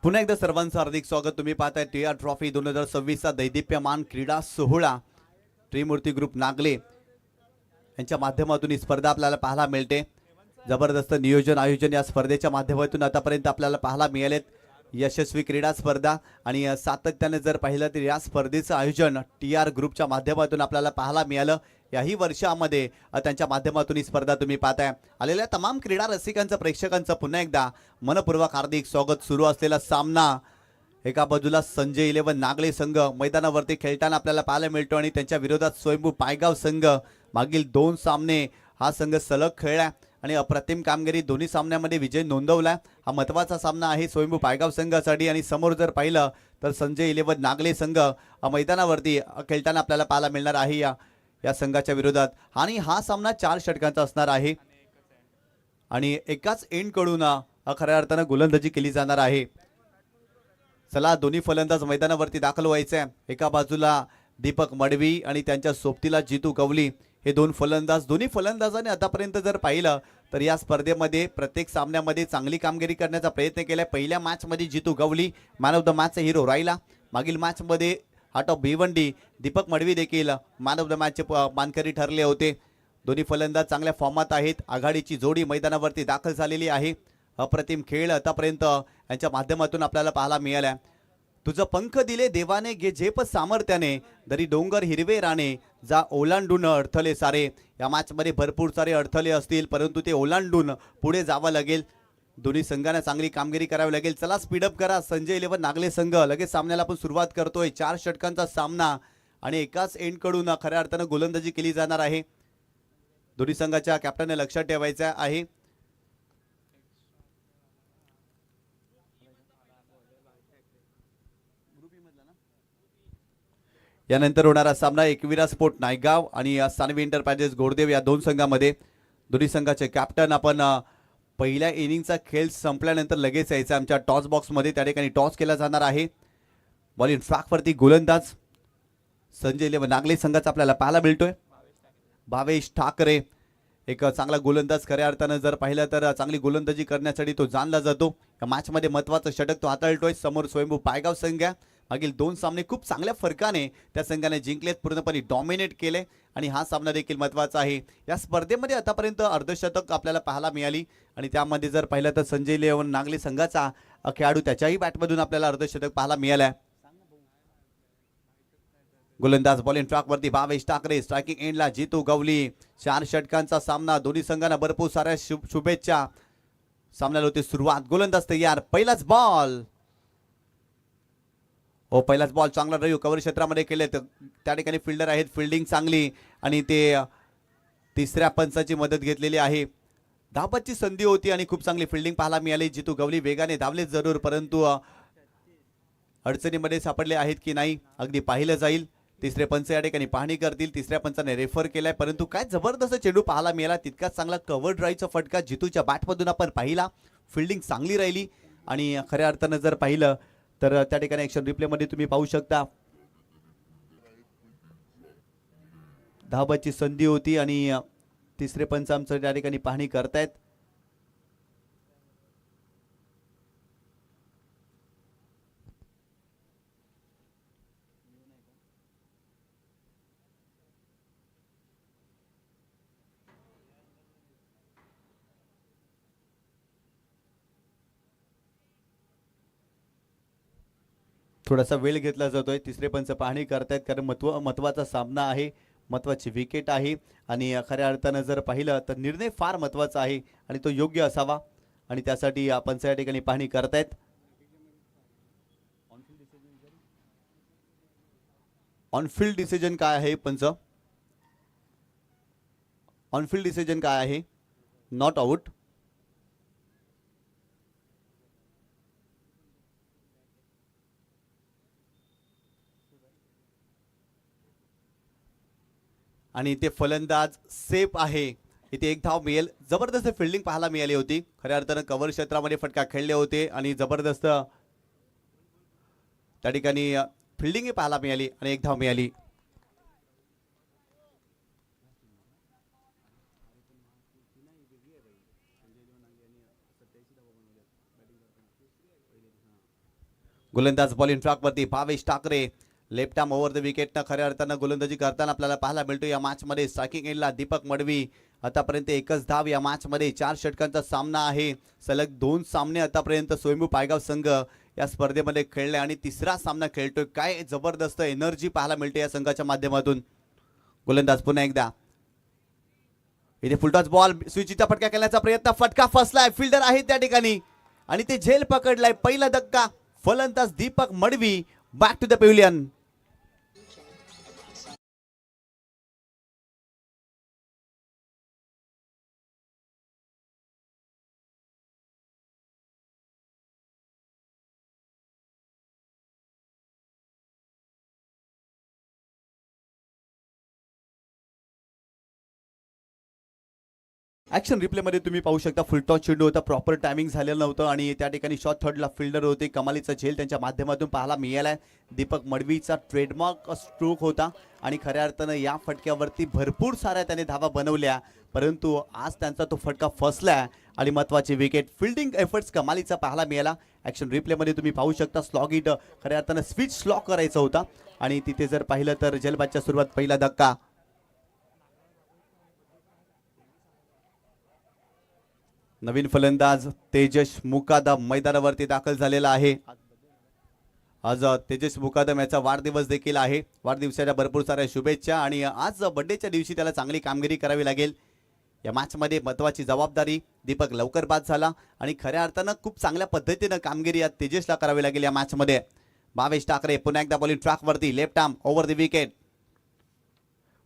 पुन्हा एकदा सर्वांचं हार्दिक स्वागत. तुम्ही पाहताय टीआर ट्रॉफी 2026 चा दैदिप्यमान क्रीडा सोहळा. त्रिमूर्ती ग्रुप नागले यांच्या माध्यमातून ही स्पर्धा आपल्याला पाहायला मिळते. जबरदस्त नियोजन आयोजन या स्पर्धेच्या माध्यमातून आतापर्यंत आपल्याला पाहायला मिळालेत. यशस्वी क्रीडा स्पर्धा आणि सातत्याने जर पाहिलं तर या स्पर्धेचं आयोजन टीआर ग्रुपच्या माध्यमातून आपल्याला पाहायला मिळालं. याही वर्षामध्ये त्यांच्या माध्यमातून ही स्पर्धा तुम्ही पाहताय. आलेल्या तमाम क्रीडा रसिकांचं प्रेक्षकांचं पुन्हा एकदा मनपूर्वक हार्दिक स्वागत. सुरू असलेला सामना एका बाजूला संजय 11 नागले संघ मैदानावरती खेळताना आपल्याला पाहायला मिळतो आणि त्यांच्या विरोधात स्वयंभू पायगाव संघ. मागील 2 सामने हा संघ सलग खेळला आणि अप्रतिम कामगिरी दोन्ही सामन्यामध्ये विजय नोंदवला. हा महत्त्वाचा सामना आहे स्वयंभू पायगाव संघासाठी. आणि समोर जर पाहिलं तर संजय 11 नागले संघ मैदानावरती खेळताना आपल्याला पाहायला मिळणार आहे या संघाच्या विरोधात. आणि हा सामना 4 षटकांचा असणार आहे आणि एकाच एंड कडून खऱ्या अर्थानं गोलंदाजी केली जाणार आहे. चला दोन्ही फलंदाज मैदानावरती दाखल व्हायचे. एका बाजूला दीपक मडवी आणि त्यांच्या सोबतीला जितू गवली हे दोन फलंदाज. दोन्ही फलंदाजांनी आतापर्यंत जर पाहिलं तर या स्पर्धेमध्ये प्रत्येक सामन्यामध्ये चांगली कामगिरी करण्याचा प्रयत्न केलाय. पहिल्या मॅचमध्ये Jitu Gawali man of the मॅचचा हिरो राहिला. मागील मॅचमध्ये हार्ट ऑफ भिवंडी दीपक मडवी देखील मॅन ऑफ द मॅचचे मानकरी ठरले होते. दोन्ही फलंदाज चांगल्या फॉर्मात आहेत. आघाडीची जोडी मैदानावरती दाखल झालेली आहे. अप्रतिम खेळ आतापर्यंत यांच्या माध्यमातून आपल्याला पाहायला मिळाला. तुझं पंख दिले देवाने घे झेप सामर्थ्याने दरी डोंगर हिरवे राणे जा ओलांडून अडथळे सारे. या मॅचमध्ये भरपूर सारे अडथळे असतील परंतु ते ओलांडून पुढे जावं लागेल. दोन्ही संघांना चांगली कामगिरी करावी लागेल. चला स्पीडअप करा. संजय 11 नागले संघ लगेच सामन्याला आपण सुरुवात करतोय. 4 षटकांचा सामना आणि एकाच एंड कडून खऱ्या अर्थानं गोलंदाजी केली जाणार आहे. दोन्ही संघाच्या कॅप्टनने लक्षात ठेवायचं आहे. यानंतर होणारा सामना एकविरा स्पोर्ट नायगाव आणि सानवी एंटरप्राइजेस गोडदेव या 2 संघांमध्ये. दोन्ही संघाचे कॅप्टन आपण पहिल्या इनिंगचा खेळ संपल्यानंतर लगेच यायचं आमच्या टॉस बॉक्समध्ये. त्या ठिकाणी टॉस केला जाणार आहे. बॉल इन ट्रॅकवरती गोलंदाज संजय 11 नागले संघाचा आपल्याला पाहायला मिळतोय. भावेश ठाकरे एक चांगला गोलंदाज. खऱ्या अर्थानं जर पाहिलं तर चांगली गोलंदाजी करण्यासाठी तो जाणला जातो. या मॅचमध्ये महत्त्वाचं षटक तो हाताळतोय. समोर स्वयंभू पायगाव संघ. मागील 2 सामने खूप चांगल्या फरकाने त्या संघाने जिंकलेत. पूर्णपणे डॉमिनेट केले आणि हा सामना देखील महत्त्वाचा आहे. या स्पर्धेमध्ये आतापर्यंत अर्धशतक आपल्याला पाहायला मिळाली आणि त्यामध्ये जर पाहिलं तर संजय 11 नागले संघाचा खेळाडू त्याच्याही बॅटमधून आपल्याला अर्धशतक पाहायला मिळालं. गोलंदाज बॉल इन ट्रॅकवरती भावेश ठाकरे. स्ट्रायकिंग एंडला जितू गवली. 4 षटकांचा सामना. दोन्ही संघांना भरपूर साऱ्या शुभेच्छा. सामन्याला होती सुरुवात. गोलंदाज तयार. पहिलाच बॉल. पहिलाच बॉल चांगला ड्राईव्ह कव्हर क्षेत्रामध्ये केले. त्या ठिकाणी फिल्डर आहेत. फिल्डिंग चांगली आणि ते तिसऱ्या पंचाची मदत घेतलेली आहे. धाबाची संधी होती आणि खूप चांगली फिल्डिंग पाहायला मिळाली. जितू गवली वेगाने धावले जरूर परंतु अडचणीमध्ये सापडले आहेत की नाही अगदी पाहिलं जाईल. तिसरे पंच या ठिकाणी पाहणी करतील. तिसऱ्या पंचाने रेफर केलाय परंतु काय जबरदस्त चेंडू पाहायला मिळाला. तितकाच चांगला कव्हर ड्राईव्हचा फटका जितूच्या बॅटमधून आपण पाहिला. फिल्डिंग चांगली राहिली आणि खऱ्या अर्थानं जर पाहिलं तर त्या ठिकाणी ॲक्शन रिप्लेमध्ये तुम्ही पाहू शकता धाबाची संधी होती आणि तिसरे पंच आमचं त्या ठिकाणी पाहणी करतायत. थोडासा वेळ घेतला जातोय. तिसरे पंच पाहणी करतायत कारण महत्त्वाचा सामना आहे. महत्त्वाची विकेट आहे आणि खऱ्या अर्थानं जर पाहिलं तर निर्णय फार महत्त्वाचा आहे आणि तो योग्य असावा आणि त्यासाठी आपण या ठिकाणी पाहणी करतायत. ऑनफिल्ड डिसिजन काय आहे पंच? ऑनफिल्ड डिसिजन काय आहे? Not out. आणि ते फलंदाज सेफ आहे. इथे एक धाव मिळेल. जबरदस्त फिल्डिंग पाहायला मिळाली होती. खऱ्या अर्थानं कव्हर क्षेत्रामध्ये फटका खेळले होते आणि जबरदस्त त्या ठिकाणी फिल्डिंग पाहायला मिळाली आणि एक धाव मिळाली. गोलंदाज बॉलिंग ट्रॅकवरती Bhavesh Thackeray left arm over the विकेटनं खऱ्या अर्थानं गोलंदाजी करताना आपल्याला पाहायला मिळतो. या मॅचमध्ये स्ट्रायकिंग एंडला दीपक मडवी आतापर्यंत एकच धाव या मॅचमध्ये 4 षटकांचा सामना आहे. सलग 2 सामने आतापर्यंत स्वयंभू पायगाव संघ या स्पर्धेमध्ये खेळले आणि तिसरा सामना खेळतोय. काय जबरदस्त एनर्जी पाहायला मिळते या संघाच्या माध्यमातून. गोलंदाज पुन्हा एकदा इथे फुलटॉस बॉल स्विचचा फटका केल्याचा प्रयत्न, फटका फसलाय. फिल्डर आहे त्या ठिकाणी आणि ते झेल पकडलाय. पहिला धक्का. फलंदाज Deepak Madvi back to the pavilion. Action replay मध्ये तुम्ही पाहू शकता फुलटॉस चेंडू होता, प्रॉपर टायमिंग झालेलं नव्हतं आणि त्या ठिकाणी शॉट थर्डला फिल्डर होते. कमालीचा झेल त्यांच्या माध्यमातून पाहायला मिळालाय. दीपक मडवीचा ट्रेडमार्क स्ट्रोक होता आणि खऱ्या अर्थानं या फटक्यावरती भरपूर साऱ्या त्याने धावा बनवल्या, परंतु आज त्यांचा तो फटका फसला आणि महत्वाची विकेट. फिल्डिंग एफर्ट्स कमालीचा पाहायला मिळाला. ऍक्शन रिप्ले मध्ये तुम्ही पाहू शकता स्लॉग इट खऱ्या अर्थानं स्विच स्लॉक करायचा होता आणि तिथे जर पाहिलं तर जलबादच्या सुरुवात पहिला धक्का. नवीन फलंदाज तेजस मुकादम मैदानावरती दाखल झालेला आहे. आज तेजस मुकादम याचा वाढदिवस देखील आहे. वाढदिवसाच्या भरपूर साऱ्या शुभेच्छा आणि आज बर्थडेच्या दिवशी त्याला चांगली कामगिरी करावी लागेल. या मॅचमध्ये महत्त्वाची जबाबदारी. दीपक लवकर बाद झाला आणि खऱ्या अर्थानं खूप चांगल्या पद्धतीनं कामगिरी या तेजसला करावी लागेल या मॅचमध्ये. भावेश ठाकरे पुन्हा एकदा बॉलिंग ट्रॅकवरती left arm over the wicket.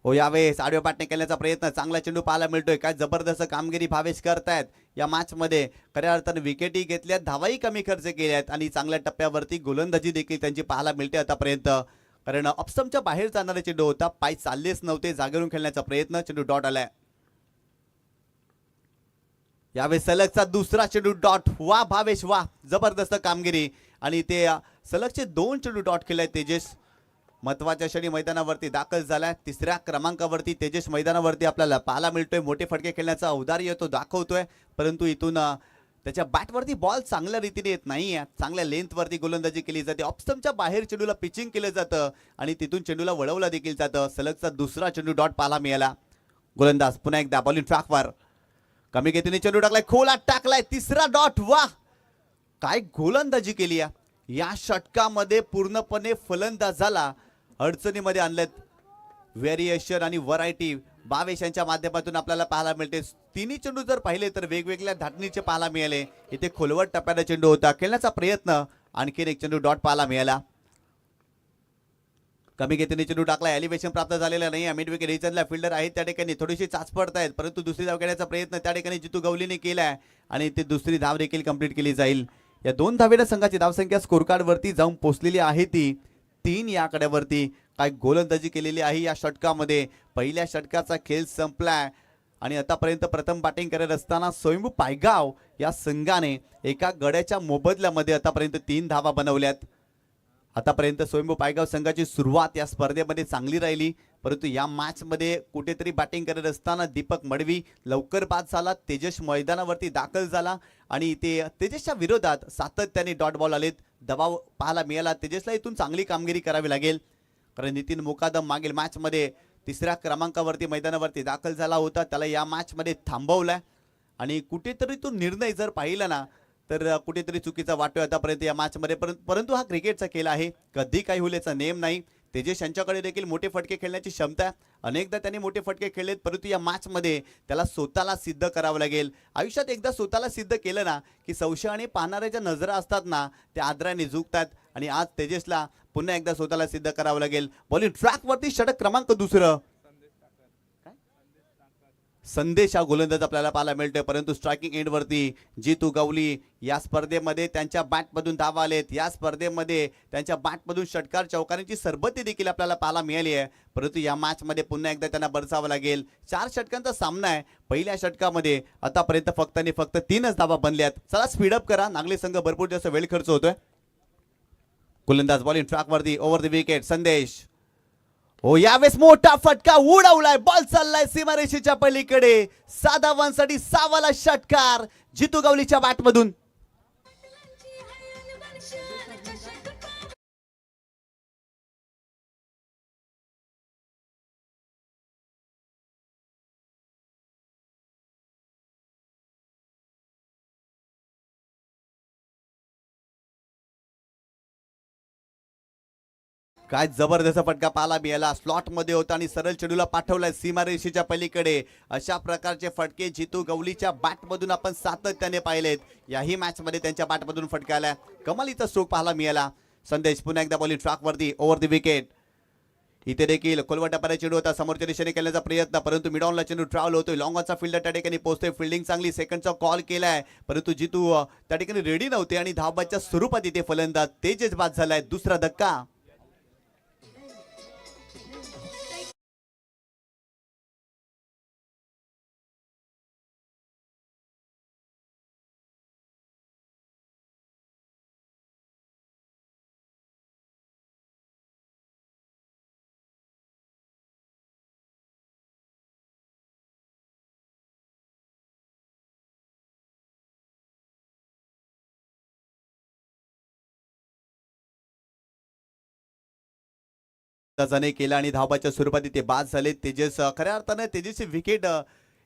हो यावेळेस आडव्या पाटणे केल्याचा प्रयत्न. चांगला चेंडू पाहायला मिळतोय. काय जबरदस्त कामगिरी भावेश करतायत या मॅचमध्ये. खऱ्या अर्थानं विकेटही घेतल्यात, धावाही कमी खर्च केल्यात आणि चांगल्या टप्प्यावरती गोलंदाजी देखील त्यांची पाहायला मिळते आतापर्यंत. कारण ऑप्शनच्या बाहेर जाणारा चेंडू होता, पाय चाललेच नव्हते. जागेवरून खेळण्याचा प्रयत्न, चेंडू डॉट आलाय. यावेळेस सलगचा दुसरा चेंडू डॉट. वा भावेश वा, जबरदस्त कामगिरी आणि ते सलगचे 2 चेंडू डॉट केले तेजस. महत्वाच्या क्षणी मैदानावरती दाखल झालाय. तिसऱ्या क्रमांकावरती तेजस मैदानावरती आपल्याला पाहायला मिळतोय. मोठे फटके खेळण्याचा औदार्य तो दाखवतोय, परंतु इथून त्याच्या बॅटवरती बॉल चांगल्या रीतीने येत नाहीये. चांगल्या लेंथवरती गोलंदाजी केली जाते. ऑप्शनच्या बाहेर चेंडूला पिचिंग केलं जातं आणि तिथून चेंडूला वळवलं देखील जातं. सलगचा दुसरा चेंडू डॉट पाहायला मिळाला. गोलंदाज पुन्हा एकदा बॉलिंग ट्रॅकवर कमी गतीने चेंडू टाकलाय, खोलात टाकलाय. तिसरा डॉट. वा, काय गोलंदाजी केली या षटकामध्ये. पूर्णपणे फलंदाजाला अडचणीमध्ये आणलेत. व्हेरिएशन आणि व्हरायटी भावेश यांच्या माध्यमातून आपल्याला पाहायला मिळते. तिन्ही चेंडू जर पाहिले तर वेगवेगळ्या धाटणीचे पाहायला मिळाले. इथे खोलवर टप्प्याचा चेंडू होता, खेळण्याचा प्रयत्न. आणखीन एक चेंडू डॉट पाहायला मिळाला. कमी गतीने चेंडू टाकला, एलिव्हेशन प्राप्त झालेला नाही. मिड विकेट रिजनला फिल्डर आहेत त्या ठिकाणी थोडीशी चाचपडत आहेत, परंतु दुसरी धाव घेण्याचा प्रयत्न त्या ठिकाणी जितू गवलीने केलाय आणि ती दुसरी धाव देखील कंप्लीट केली जाईल. या 2 धावेच्या संघाची धावसंख्या स्कोर कार्ड वरती जाऊन पोहोचलेली आहे ती 3 या आकड्यावरती. काय गोलंदाजी केलेली आहे या षटकामध्ये. पहिल्या षटकाचा खेळ संपलाय आणि आतापर्यंत प्रथम बॅटिंग करत असताना स्वयंभू पायगाव या संघाने एका गड्याच्या मोबदल्यामध्ये आतापर्यंत 3 धावा बनवल्यात. आतापर्यंत स्वयंभू पायगाव संघाची सुरुवात या स्पर्धेमध्ये चांगली राहिली, परंतु या मॅचमध्ये कुठेतरी बॅटिंग करत असताना दीपक मडवी लवकर बाद झाला. तेजस मैदानावरती दाखल झाला आणि ते तेजसच्या विरोधात सातत्याने डॉट बॉल आलेत. दबाव पाहायला मिळाला. तेजसला इथून चांगली कामगिरी करावी लागेल, कारण नितीन मुकादम मागील मॅचमध्ये 3ऱ्या क्रमांकावरती मैदानावरती दाखल झाला होता. त्याला या मॅचमध्ये थांबवलाय आणि कुठेतरी तो निर्णय जर पाहिला ना तर कुठेतरी चुकीचा वाटतोय आतापर्यंत या मॅचमध्ये. परंतु हा क्रिकेटचा खेळ आहे, कधी काही होईल याचा नेम नाही. तेजस यांच्याकडे देखील मोठे फटके खेळण्याची क्षमता आहे. अनेकदा त्यांनी मोठे फटके खेळलेत, परंतु या मॅचमध्ये त्याला स्वतःला सिद्ध करावं लागेल. आयुष्यात एकदा स्वतःला सिद्ध केलं ना की संशयाने पाहणाऱ्याच्या नजरा असतात ना त्या आदराने झुकतात आणि आज तेजसला पुन्हा एकदा स्वतःला सिद्ध करावं लागेल. बॉलिंग ट्रॅकवरती षटक क्रमांक 2 संदेश हा गोलंदाज आपल्याला पाहायला मिळतोय, परंतु स्ट्रायकिंग एंडवरती जितू गवली या स्पर्धेमध्ये त्यांच्या बॅटमधून धावा आलेत. या स्पर्धेमध्ये त्यांच्या बॅटमधून षटकार चौकारांची सरबत्ती देखील आपल्याला पाहायला मिळाली आहे, परंतु या मॅचमध्ये पुन्हा एकदा त्यांना बरसावं लागेल. 4 षटकांचा सामना आहे. पहिल्या षटकामध्ये आतापर्यंत फक्त 3च धावा बनल्यात. चला स्पीडअप करा, नागले संघ भरपूर जास्त वेळ खर्च होतोय. गोलंदाज बॉलिंग ट्रॅकवरती ओव्हर द विकेट संदेश. हो यावेळेस मोठा फटका उडवलाय, बॉल चाललाय सीमारेषेच्या पलीकडे. 6 धावांसाठी 6वाला षटकार जितू गवलीच्या बॅटमधून. काय जबरदस्त फटका पाहायला मिळाला. स्लॉट मध्ये होता आणि सरळ चेंडूला पाठवलाय सीमारेषेच्या पलीकडे. अशा प्रकारचे फटके जितू गवलीच्या बॅट मधून आपण सातत्याने पाहिलेत. याही मॅच मध्ये त्यांच्या बॅट मधून फटका आला. कमालीचा स्ट्रोक पाहायला मिळाला. संदेश पुन्हा एकदा बॉलिंग ट्रॅक वरती ओव्हर द विकेट. इथे देखील खोलवटापर्यंत चेंडू होता समोरच्या दिशेने केल्याचा प्रयत्न, परंतु मिडॉनला चेंडू ट्रॅव्हल होतोय. लॉंगॉनचा फिल्डर त्या ठिकाणी पोहोचतोय. फिल्डिंग चांगली, सेकंडचा कॉल केलाय, परंतु जितू त्या ठिकाणी रेडी नव्हते आणि धावबाच्या स्वरूपात इथे फलंदाज तेजस बाद झालाय. दुसरा धक्का. त्याने केला आणि धावबाच्या स्वरूपात इथे बाद झाले. तेजस खऱ्या अर्थाने तेजसची विकेट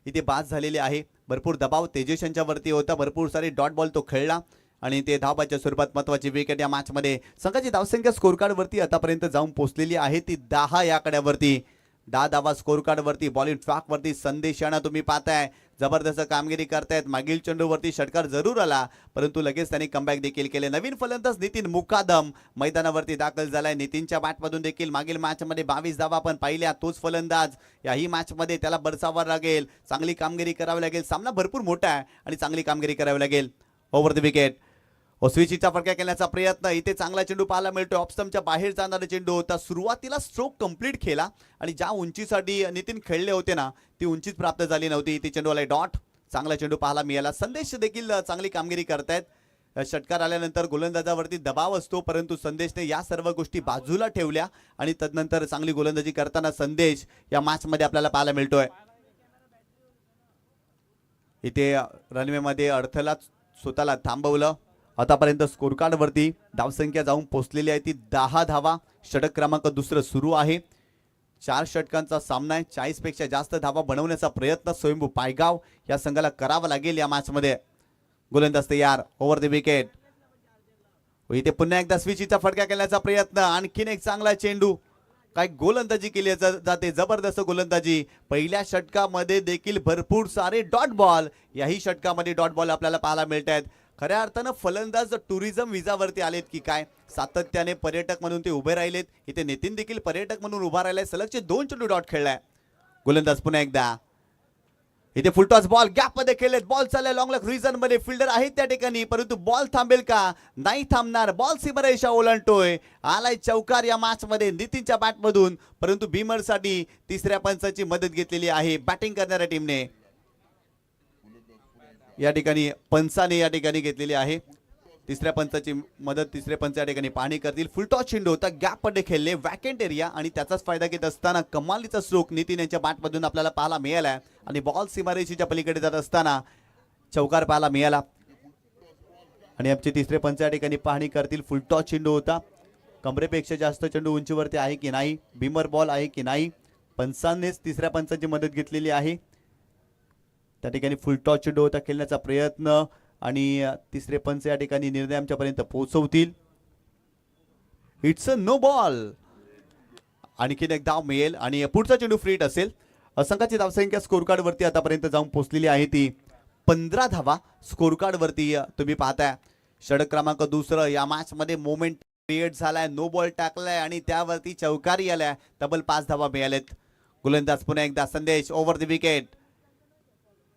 इथे बाद झालेली आहे. भरपूर दबाव तेजस यांच्यावरती होता. भरपूर सारे डॉट बॉल तो खेळला आणि ते धावबाच्या स्वरूपात महत्वाची विकेट या मॅच मध्ये. संघाची धावसंख्या स्कोर कार्ड वरती आतापर्यंत जाऊन पोहोचलेली आहे ती 10 या कड्यावरती. 10 धावा स्कोर कार्ड वरती. बॉलिंग ट्रॅक वरती संदेश यांना तुम्ही पाहताय जबरदस्त कामगिरी करतायत. मागील चेंडूवरती षटकार जरूर आला, परंतु लगेच त्यांनी कमबॅक देखील केले. नवीन फलंदाज नितीन मुकादम मैदानावरती दाखल झालाय. नितीनच्या बॅटमधून देखील मागील मॅच मध्ये 22 धावा आपण पाहिल्या. तोच फलंदाज याही मॅच मध्ये त्याला बरसावं लागेल, चांगली कामगिरी करावी लागेल. सामना भरपूर मोठा आहे आणि चांगली कामगिरी करावी लागेल. Over the wicket. स्विचचा फटका केल्याचा प्रयत्न. इथे चांगला चेंडू पाहायला मिळतो. ऑफस्टमच्या बाहेर जाणारा चेंडू होता. सुरुवातीला स्ट्रोक कंप्लीट केला आणि ज्या उंचीसाठी नितीन खेळले होते ना ती उंचीच प्राप्त झाली नव्हती. इथे चेंडू आलाय डॉट. चांगला चेंडू पाहायला मिळाला. संदेश देखील चांगली कामगिरी करतायत. षटकार आल्यानंतर गोलंदाजावरती दबाव असतो, परंतु संदेशने या सर्व गोष्टी बाजूला ठेवल्या आणि तदनंतर चांगली गोलंदाजी करताना संदेश या मॅच मध्ये आपल्याला पाहायला मिळतोय. इथे रनवे मध्ये अडथळा स्वतःला थांबवलं. आतापर्यंत स्कोर कार्ड वरती धावसंख्या जाऊन पोहोचलेली आहे ती 10 धावा. षटक क्रमांक दुसरं सुरू आहे. 4 षटकांचा सामना आहे. 40 पेक्षा जास्त धावा बनवण्याचा प्रयत्न स्वयंभू पायगाव या संघाला करावा लागेल या मॅच मध्ये. गोलंदाज तयार. Over the wicket. इथे पुन्हा एकदा स्विचचा फटका केल्याचा प्रयत्न. आणखीन एक चांगला चेंडू. काय गोलंदाजी केली जाते, जबरदस्त गोलंदाजी. पहिल्या षटकामध्ये देखील भरपूर सारे डॉट बॉल. याही षटकामध्ये डॉट बॉल आपल्याला पाहायला मिळत आहेत. खऱ्या अर्थानं फलंदाज टुरिझम विजावरती आलेत की काय, सातत्याने पर्यटक म्हणून ते उभे राहिलेत. इथे नितीन देखील पर्यटक म्हणून उभा राहिलाय. सलगचे 2 चेंडू डॉट खेळलाय. गोलंदाज पुन्हा एकदा. इथे फुलटॉस बॉल गॅप मध्ये खेळलेत. बॉल चाललाय लॉंग लेग रिजन मध्ये. फिल्डर आहेत त्या ठिकाणी, परंतु बॉल थांबेल का? नाही थांबणार. बॉल सीमारेषा ओलांडतोय. आलाय चौकार या मॅच मध्ये नितीनच्या बॅट मधून, परंतु भीमर साठी तिसऱ्या पंचाची मदत घेतलेली आहे बॅटिंग करणाऱ्या टीमने. या ठिकाणी पंचाने या ठिकाणी घेतलेली आहे. तिसऱ्या पंचाची मदत तिसरे पंच या ठिकाणी पाहणी करतील. फुलटॉस चेंडू होता, गॅप मध्ये खेळले, वॅकेंट एरिया आणि त्याचाच फायदा घेत असताना कमालीचा स्ट्रोक नितीन यांच्या बॅटमधून आपल्याला पाहायला मिळाला आणि बॉल सीमारेषेच्या पलीकडे जात असताना चौकार पाहायला मिळाला. आणि आमचे तिसरे पंच या ठिकाणी पाहणी करतील. फुलटॉस चेंडू होता. कमरेपेक्षा जास्त चेंडू उंचीवरती आहे की नाही, बीमर बॉल आहे की नाही, पंचांनीच तिसऱ्या पंचाची मदत घेतलेली आहे. त्या ठिकाणी फुलटॉस चेंडू होता, खेळण्याचा प्रयत्न आणि तिसरे पंच या ठिकाणी निर्णय आमच्यापर्यंत पोहोचवतील. It's a no ball. आणखीन एक धाव मिळेल आणि पुढचा चेंडू फ्रीट असेल. संघाची धावसंख्या स्कोर कार्ड वरती आतापर्यंत जाऊन पोहोचलेली आहे ती 15 धावा स्कोर कार्ड वरती तुम्ही पाहताय. षटक क्रमांक दुसरं या मॅच मध्ये मोमेंट क्रिएट झालाय. नो बॉल टाकलाय आणि त्यावरती चौकारी आलाय. तब्बल 5 धावा मिळालेत. गोलंदाज पुन्हा एकदा संदेश. Over the wicket.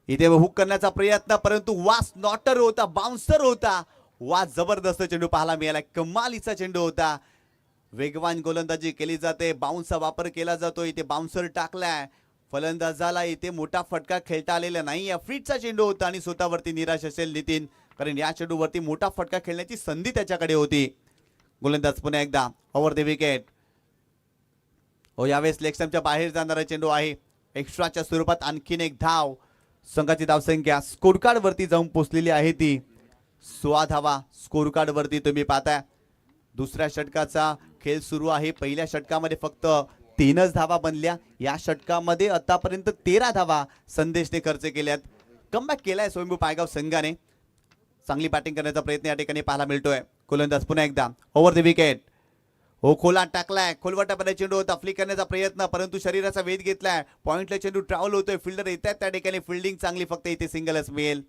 इथे हुक करण्याचा प्रयत्न, परंतु वास नॉटर होता, बाउन्सर होता. वास जबरदस्त चेंडू पाहायला मिळाला. कमालीचा चेंडू होता. वेगवान गोलंदाजी केली जाते, बाउन्सचा वापर केला जातो. इथे बाउन्सर टाकलाय. फलंदाजाला इथे मोठा फटका खेळता आलेला नाही. फ्रीटचा चेंडू होता आणि स्वतःवरती निराश असेल नितीन, कारण या चेंडूवरती मोठा फटका खेळण्याची संधी त्याच्याकडे होती. गोलंदाज पुन्हा एकदा. Over the wicket. यावेळेस लेगस्टंपच्या बाहेर जाणारा चेंडू आहे. एक्स्ट्राच्या स्वरूपात आणखीन एक धाव. संघाची धावसंख्या स्कोर कार्ड वरती जाऊन पोहोचलेली आहे ती 16 धावा स्कोर कार्ड वरती तुम्ही पाहताय. दुसऱ्या षटकाचा खेळ सुरू आहे. पहिल्या षटकामध्ये फक्त 3च धावा बनल्या. या षटकामध्ये आतापर्यंत 13 धावा संदेशने खर्च केल्यात. कमबॅक केलाय स्वयंभू पायगाव संघाने. चांगली बॅटिंग करण्याचा प्रयत्न या ठिकाणी पाहायला मिळतोय. गोलंदाज पुन्हा एकदा. Over the wicket. हो खोलात टाकलाय, खोलवटापर्यंत चेंडू होता, फ्लिक करण्याचा प्रयत्न परंतु शरीराचा वेध घेतलाय, पॉइंटला चेंडू ट्रॅव्हल होतोय, फिल्डर येतात त्या ठिकाणी, फिल्डिंग चांगली, फक्त इथे सिंगलच मिळेल.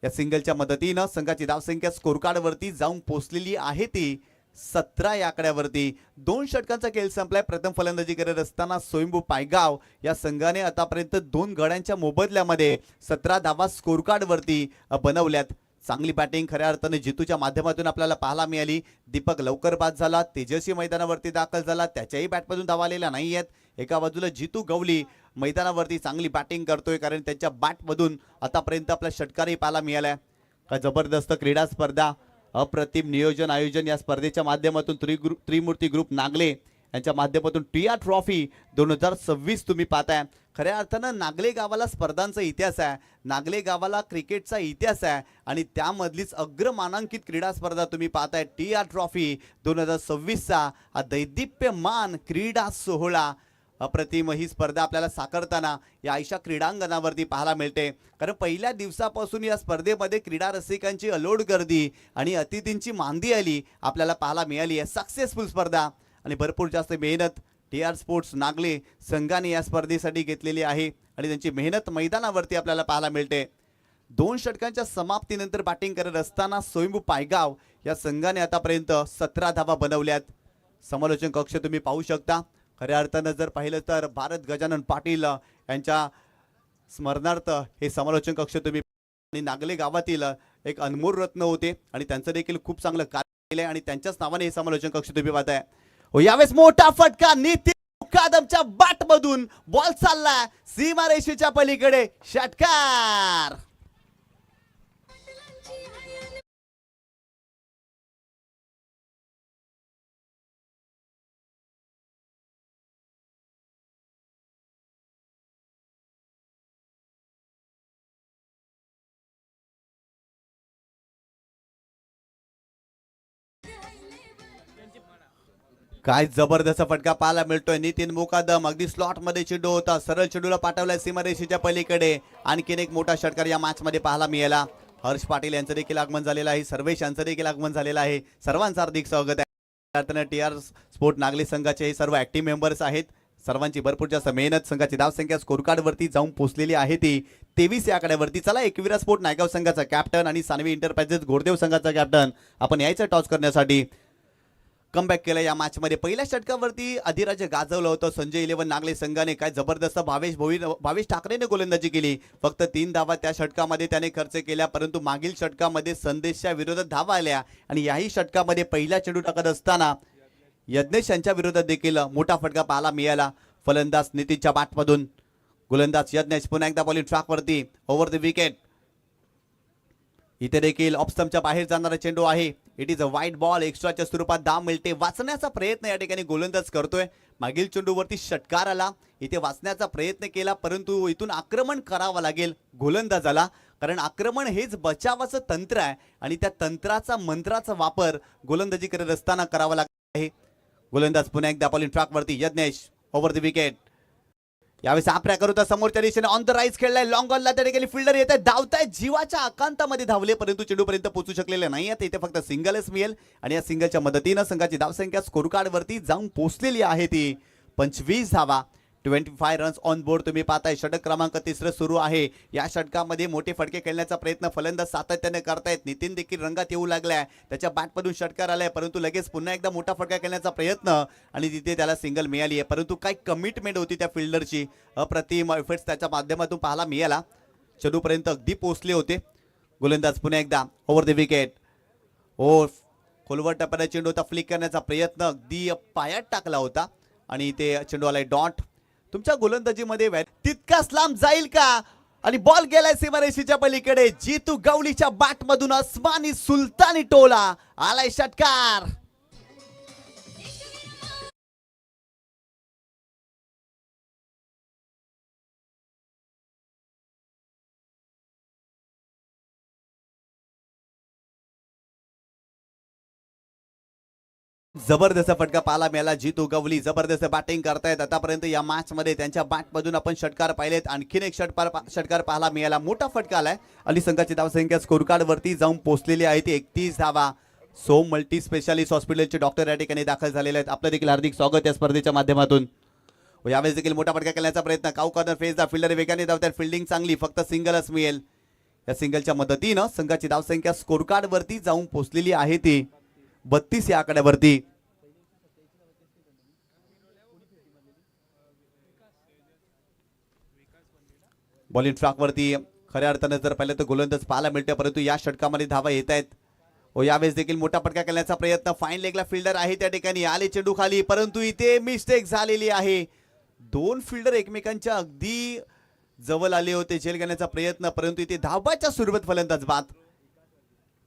या सिंगलच्या मदतीनं संघाची धावसंख्या स्कोर कार्ड वरती जाऊन पोहोचलेली आहे ती 17 या आकड्यावरती. 2 षटकांचा खेळ संपलाय. प्रथम फलंदाजी करत असताना स्वयंभू पायगाव या संघाने आतापर्यंत 2 गड्यांच्या मोबदल्यामध्ये 17 धावा स्कोर कार्ड वरती बनवल्यात. चांगली बॅटिंग खऱ्या अर्थाने जितूच्या माध्यमातून आपल्याला पाहायला मिळाली. दीपक लवकर बाद झाला, तेजस्वी मैदानावरती दाखल झाला, त्याच्याही बॅटमधून धावा आलेल्या नाही आहेत. एका बाजूला जितू गवली मैदानावरती चांगली बॅटिंग करतोय, कारण त्यांच्या बॅटमधून आतापर्यंत आपल्या षटकारही पाहायला मिळालाय. काय जबरदस्त क्रीडा स्पर्धा, अप्रतिम नियोजन आयोजन या स्पर्धेच्या माध्यमातून त्रिमूर्ती ग्रुप नागले यांच्या माध्यमातून टीआर ट्रॉफी 2026 तुम्ही पाहताय. खऱ्या अर्थानं नागले गावाला स्पर्धांचा इतिहास आहे, नागले गावाला क्रिकेटचा इतिहास आहे आणि त्यामधलीच अग्रमानांकित क्रीडा स्पर्धा तुम्ही पाहताय. टीआर ट्रॉफी 2026चा हा दैदिप्यमान क्रीडा सोहळा. अप्रतिम ही स्पर्धा आपल्याला साकारताना या आयशा क्रीडांगणावरती पाहायला मिळते, कारण पहिल्या दिवसापासून या स्पर्धेमध्ये क्रीडा रसिकांची अलोट गर्दी आणि अतिथींची मांदी आली आपल्याला पाहायला मिळाली आहे. सक्सेसफुल स्पर्धा आणि भरपूर जास्त मेहनत टीआर स्पोर्ट्स नागले संघाने या स्पर्धेसाठी घेतलेली आहे आणि त्यांची मेहनत मैदानावरती आपल्याला पाहायला मिळते. 2 षटकांच्या समाप्तीनंतर बॅटिंग करत असताना स्वयंभू पायगाव या संघाने आतापर्यंत 17 धावा बनवल्यात. समालोचन कक्ष तुम्ही पाहू शकता. खऱ्या अर्थानं जर पाहिलं तर भारत गजानन पाटील यांच्या स्मरणार्थ हे समालोचन कक्ष तुम्ही आणि नागले गावातील एक अनमोल रत्न होते आणि त्यांचं देखील खूप चांगलं कार्य केलंय आणि त्यांच्याच नावाने हे समालोचन कक्ष तुम्ही पाहताय. हो यावेळेस मोठा फटका नितीन मुकादमच्या बॅट मधून बॉल चालला सीमारेषेच्या पलीकडे, षटकार. काय जबरदस्त फटका पाहायला मिळतोय. नितीन मुकादम अगदी स्लॉट मध्ये चेंडू होता, सरळ चेंडूला पाठवलाय सीमारेषेच्या पलीकडे. आणखीन एक मोठा षटकार या मॅच मध्ये पाहायला मिळाला. हर्ष पाटील यांचं देखील आगमन झालेलं आहे, सर्वेश यांचं देखील आगमन झालेलं आहे. सर्वांचं हार्दिक स्वागत आहे. टीआर स्पोर्ट नागले संघाचे हे सर्व ऍक्टिव्ह मेंबर्स आहेत. सर्वांची भरपूर जास्त मेहनत, संघाची धावसंख्या स्कोर कार्ड वरती जाऊन पोहोचलेली आहे ती 23 या आकड्यावरती. चला एकविरा स्पोर्ट नायगाव संघाचा कॅप्टन आणि सानवी इंटरप्राइजेस घोडदेव संघाचा कॅप्टन आपण यायचं टॉस करण्यासाठी कमबॅक केलं या मॅच मध्ये. पहिल्या षटकावरती अधिराज गाजवलं होतं संजय 11 नागले संघाने. काय जबरदस्त भावेश ठाकरेने गोलंदाजी केली. फक्त 3 धावा त्या षटकामध्ये त्याने खर्च केल्या, परंतु मागील षटकामध्ये संदेशच्या विरोधात धावा आल्या आणि याही षटकामध्ये पहिला चेंडू टाकत असताना यज्ञेश यांच्या विरोधात देखील मोठा फटका पाहायला मिळाला. फलंदाज नितीनच्या बॅटमधून गोलंदाज यज्ञेश पुन्हा एकदा बॉलिंग ट्रॅकवरती ओव्हर द विकेट. इथे देखील ऑफस्टंपच्या बाहेर जाणारा चेंडू आहे. इट इज अ वाईट बॉल. एक्स्ट्राच्या स्वरूपात धाव मिळते. वाचण्याचा प्रयत्न या ठिकाणी गोलंदाज करतोय. मागील चेंडूवरती षटकार आला, इथे वाचण्याचा प्रयत्न केला, परंतु इथून आक्रमण करावं लागेल गोलंदाजाला, कारण आक्रमण हेच बचावाचं तंत्र आहे आणि त्या तंत्राचा मंत्राचा वापर गोलंदाजी करत असताना करावा लागत आहे. गोलंदाज पुन्हा एकदा बॉलिंग ट्रॅकवरती यज्ञेश ओव्हर द विकेट. यावेळेस हा प्रकार होता समोरच्या दिशेने ऑन द राईज खेळलाय. लॉंग ऑनला त्या ठिकाणी फिल्डर येत आहे, धावताय, जीवाच्या आकांतामध्ये धावले, परंतु चेंडूपर्यंत पोहोचू शकलेले नाही आहेत. इथे फक्त सिंगलच मिळेल आणि या सिंगलच्या मदतीनं संघाची धावसंख्या स्कोर कार्ड वरती जाऊन पोहोचलेली आहे ती 25 धावा. 25 रन्स ऑन बोर्ड तुम्ही पाहताय. षटक क्रमांक 3 सुरू आहे. या षटकामध्ये मोठे फटके खेळण्याचा प्रयत्न फलंदाज सातत्याने करतायत. नितीन देखील रंगात येऊ लागलाय. त्याच्या बॅटमधून षटकार आलाय, परंतु लगेच पुन्हा एकदा मोठा फटका खेळण्याचा प्रयत्न आणि तिथे त्याला सिंगल मिळाली आहे, परंतु काय कमिटमेंट होती त्या फिल्डरची. अप्रतिम एफर्ट्स त्याच्या माध्यमातून पाहायला मिळाला. चेंडूपर्यंत अगदी पोहोचले होते. गोलंदाज पुन्हा एकदा ओव्हर द विकेट. ओ खोलवर टप्प्याने चेंडू होता, फ्लिक करण्याचा प्रयत्न अगदी पायात टाकला होता आणि ते चेंडू आलाय डॉट. तुमच्या गोलंदाजीमध्ये तितकाच लांब जाईल का आणि बॉल गेलाय सीमारेषेच्या पलीकडे. जितू गवलीच्या बॅटमधून अस्मानी सुलतानी टोला आलाय षटकार. जबरदस्त फटका पाहायला मिळाला. जितू गवली जबरदस्त बॅटिंग करतायत आतापर्यंत या मॅच मध्ये. त्यांच्या बॅटमधून आपण षटकार पाहिलेत. आणखीन एक षटकार पाहायला मिळाला. मोठा फटका आलाय आणि संघाची धावसंख्या स्कोर कार्ड वरती जाऊन पोहोचलेली आहे ती 31 धावा. सोम मल्टी स्पेशालिस्ट हॉस्पिटलचे डॉक्टर या ठिकाणी दाखल झालेले आहेत. आपलं देखील हार्दिक स्वागत या स्पर्धेच्या माध्यमातून. यावेळेस देखील मोठा फटका करण्याचा प्रयत्न. काऊ कॉर्नर फेसला फिल्डर वेगाने धावतात. फिल्डिंग चांगली, फक्त सिंगलच मिळेल. या सिंगलच्या मदतीनं संघाची धावसंख्या स्कोर कार्ड वरती जाऊन पोहोचलेली आहे ती 32 या आकड्यावरती. बॉलिंग ट्रॅक वरती खऱ्या अर्थानं जर पाहिलं तर गोलंदाज पाहायला मिळते, परंतु या षटकामध्ये धावा येत आहेत. यावेळेस देखील मोठा फटका करण्याचा प्रयत्न. फाईन लेगला फिल्डर आहे त्या ठिकाणी. आले चेंडू खाली, परंतु इथे मिस्टेक झालेली आहे. दोन फिल्डर एकमेकांच्या अगदी जवळ आले होते झेल घेण्याचा प्रयत्न, परंतु इथे धाबाच्या सुरुवात फलंदाज बाद.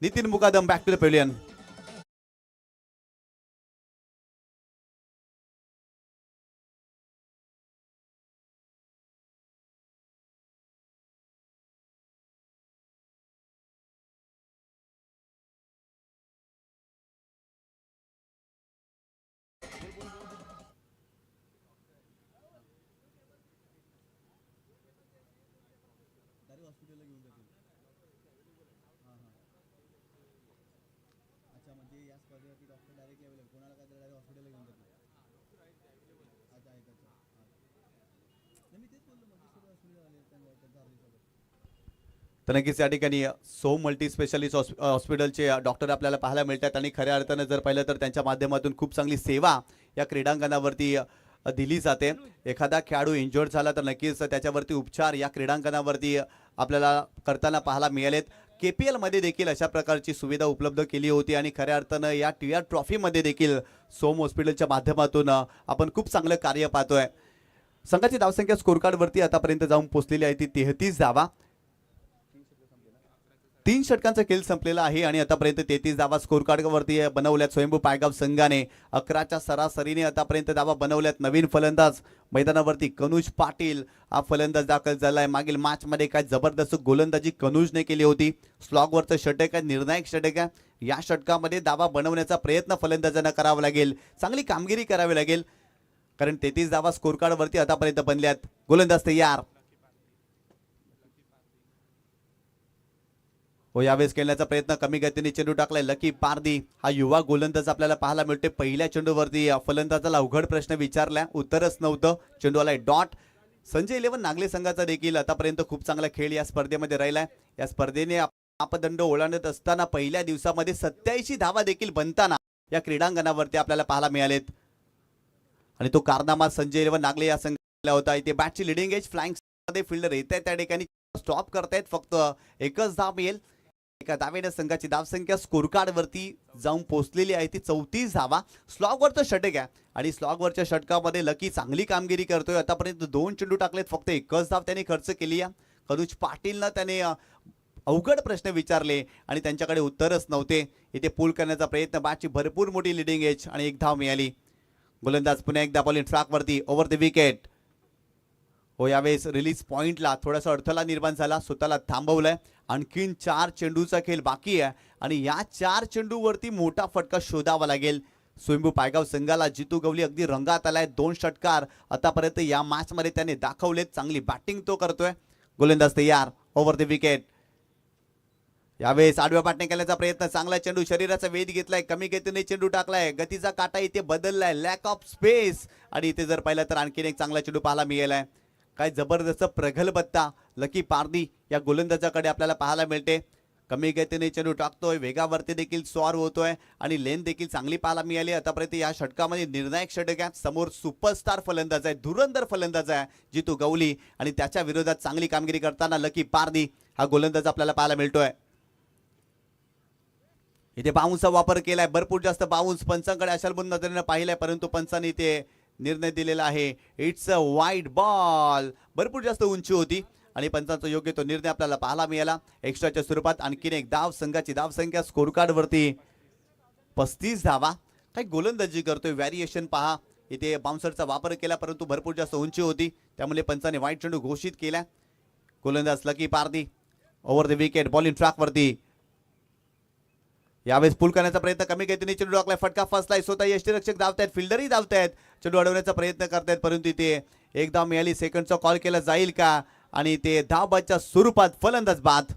नितीन मुकादम बॅक टू द पॅव्हिलियन. तर नक्कीच या ठिकाणी सोम मल्टी स्पेशालिस्ट हॉस्पिटलचे डॉक्टर आपल्याला पाहायला मिळतात आणि खऱ्या अर्थानं जर पाहिलं तर त्यांच्या माध्यमातून खूप चांगली सेवा या क्रीडांगणावरती दिली जाते. एखादा खेळाडू इंजर्ड झाला तर नक्कीच त्याच्यावरती उपचार या क्रीडांगणावरती आपल्याला करताना पाहायला मिळालेत. KPL मध्ये देखील अशा प्रकारची सुविधा उपलब्ध केली होती आणि खऱ्या अर्थानं या TR ट्रॉफीमध्ये देखील सोम हॉस्पिटलच्या माध्यमातून आपण खूप चांगलं कार्य पाहतोय. संघाची धावसंख्या स्कोर कार्डवरती आतापर्यंत जाऊन पोहोचलेली आहे ती 33 धावा. 3 षटकांचा खेळ संपलेला आहे आणि आतापर्यंत 33 धावा स्कोर कार्डवरती बनवल्यात स्वयंभू पायगाव संघाने. 11च्या सरासरीने आतापर्यंत धावा बनवल्यात. नवीन फलंदाज मैदानावरती कनुज पाटील हा फलंदाज दाखल झालाय. मागील मॅच मध्ये काय जबरदस्त गोलंदाजी कनुजने केली होती. स्लॉगवरचं षटक आहे, निर्णायक षटक आहे. या षटकामध्ये धावा बनवण्याचा प्रयत्न फलंदाजांना करावा लागेल. चांगली कामगिरी करावी लागेल, कारण 33 धावा स्कोर कार्डवरती आतापर्यंत बनल्यात. गोलंदाज तयार. यावेळेस खेळण्याचा प्रयत्न. कमी गतीने चेंडू टाकलाय. लकी पारदी हा युवा गोलंदाज आपल्याला पाहायला मिळते. पहिल्या चेंडूवरती फलंदाजाला अवघड प्रश्न विचारला, उत्तरच नव्हतं. चेंडू आलाय डॉट. संजय 11 नागले संघाचा देखील आतापर्यंत खूप चांगला खेळ या स्पर्धेमध्ये राहिलाय. या स्पर्धेने मापदंड ओलांडत असताना पहिल्या दिवसामध्ये 87 धावा देखील बनताना या क्रीडांगणावरती आपल्याला पाहायला मिळालेत आणि तो कारनामा संजय 11 नागले या संघाला होता. इथे बॅटची लिडिंग एज फ्लँक मध्ये फिल्डर येत आहे त्या ठिकाणी स्टॉप करतायत. फक्त एकच धाव मिळेल. एका धावेने संघाची धावसंख्या स्कोर कार्डवरती जाऊन पोहोचलेली आहे ती 34 धावा. स्लॉगवरचं षटक आहे आणि स्लॉगवरच्या षटकामध्ये लकी चांगली कामगिरी करतोय. आतापर्यंत 2 चेंडू टाकलेत, फक्त एकच धाव त्याने खर्च केली आहे. कनुज पाटीलनं त्याने अवघड प्रश्न विचारले आणि त्यांच्याकडे उत्तरच नव्हते. इथे पूल करण्याचा प्रयत्न. बॅटची भरपूर मोठी लिडिंग एज आणि एक धाव मिळाली. गोलंदाज पुन्हा एकदा बॉलिंग ट्रॅकवरती ओव्हर द विकेट. यावेळेस रिलीज पॉइंटला थोडासा अडथळा निर्माण झाला, स्वतःला थांबवलंय. आणखीन 4 चेंडूचा खेळ बाकी आहे आणि या 4 चेंडूवरती मोठा फटका शोधावा लागेल. स्वयंभू पायगाव संघाला जितू गवली अगदी रंगात आलाय. 2 षटकार आतापर्यंत या मॅच मध्ये त्याने दाखवलेत. चांगली बॅटिंग तो करतोय. गोलंदाज तयार. Over the wicket. यावेळेस आडव्या पाटणे केल्याचा प्रयत्न. चांगला चेंडू, शरीराचा वेध घेतलाय. कमी गतीने चेंडू टाकलाय. गतीचा काटा इथे बदललाय. Lack of space. आणि इथे जर पाहिलं तर आणखीन एक चांगला चेंडू पाहायला मिळालाय. काय जबरदस्त प्रगल्भता लकी पारदी या गोलंदाजाकडे आपल्याला पाहायला मिळते. कमी गतीने चेंडू टाकतोय, वेगावरती देखील स्वार होतोय आणि लेन देखील चांगली पाहायला मिळाली. आतापर्यंत या षटकामध्ये निर्णायक षटक आहे. समोर सुपरस्टार फलंदाज आहे, धुरंधर फलंदाज आहे जितू गवली आणि त्याच्या विरोधात चांगली कामगिरी करताना लकी पारदी हा गोलंदाज आपल्याला पाहायला मिळतोय. इथे बाउन्सचा वापर केलाय, भरपूर जास्त बाउन्स पंचांकडे अशा नजरेने पाहिलाय, परंतु पंचांनी इथे निर्णय दिलेला आहे. It's a wide ball. भरपूर जास्त उंची होती आणि पंचांचा योग्य तो निर्णय आपल्याला पाहायला मिळाला. एक्स्ट्राच्या स्वरूपात आणखीन एक धाव. संघाची धावसंख्या स्कोर कार्डवरती 35 धावा. काही गोलंदाजी करतोय, व्हॅरिएशन पहा. इथे बाउन्सरचा वापर केला, परंतु भरपूर जास्त उंची होती, त्यामुळे पंचाने वाईट चेंडू घोषित केला. गोलंदाज Lucky Pardi over the wicket. Bowling ट्रॅकवरती यावेळेस पूल करण्याचा प्रयत्न. कमी गतीने चेंडू टाकलाय, फटका फसलाय. स्वतः यष्टीरक्षक धावतायत, फिल्डरही धावतायत, चेंडू अडवण्याचा प्रयत्न करतायत, परंतु इथे एक धाव मिळाली. सेकंडचा कॉल केला जाईल का आणि ते धावबादच्या स्वरूपात फलंदाज बाद.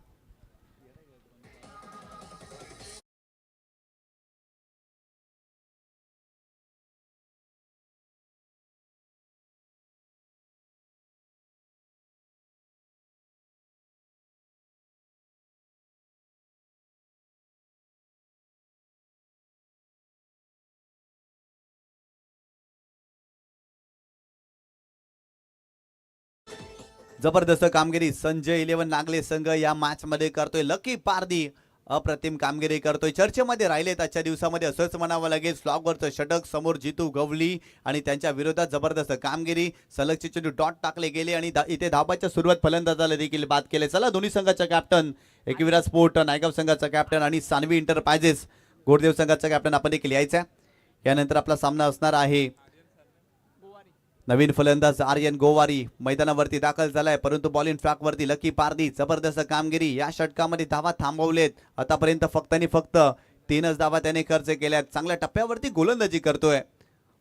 जबरदस्त कामगिरी संजय 11 नागले संघ या मॅच मध्ये करतोय. लकी पारदी अप्रतिम कामगिरी करतोय. चर्चेमध्ये राहिलेत आजच्या दिवसामध्ये असंच म्हणावं लागेल. स्लॉगवरचं षटक समोर जितू गवली आणि त्यांच्या विरोधात जबरदस्त कामगिरी. सलगचे चेंडू डॉट टाकले गेले आणि इथे धाबाच्या सुरुवात फलंदाजाला देखील बाद केले. चला दोन्ही संघाचा कॅप्टन एकविरा स्पोर्ट नायगाव संघाचा कॅप्टन आणि सानवी इंटरप्राइजेस गोरदेव संघाचा कॅप्टन आपण देखील यायचा. यानंतर आपला सामना असणार आहे नवीन फलंदाज आर्यन गोवारी मैदानावरती दाखल झालाय, परंतु बॉलिंग ट्रॅकवरती लकी पारदी जबरदस्त कामगिरी. या षटकामध्ये धावा थांबवलेत आतापर्यंत फक्त आणि फक्त 3च धावा त्याने खर्च केल्यात. चांगल्या टप्प्यावरती गोलंदाजी करतोय.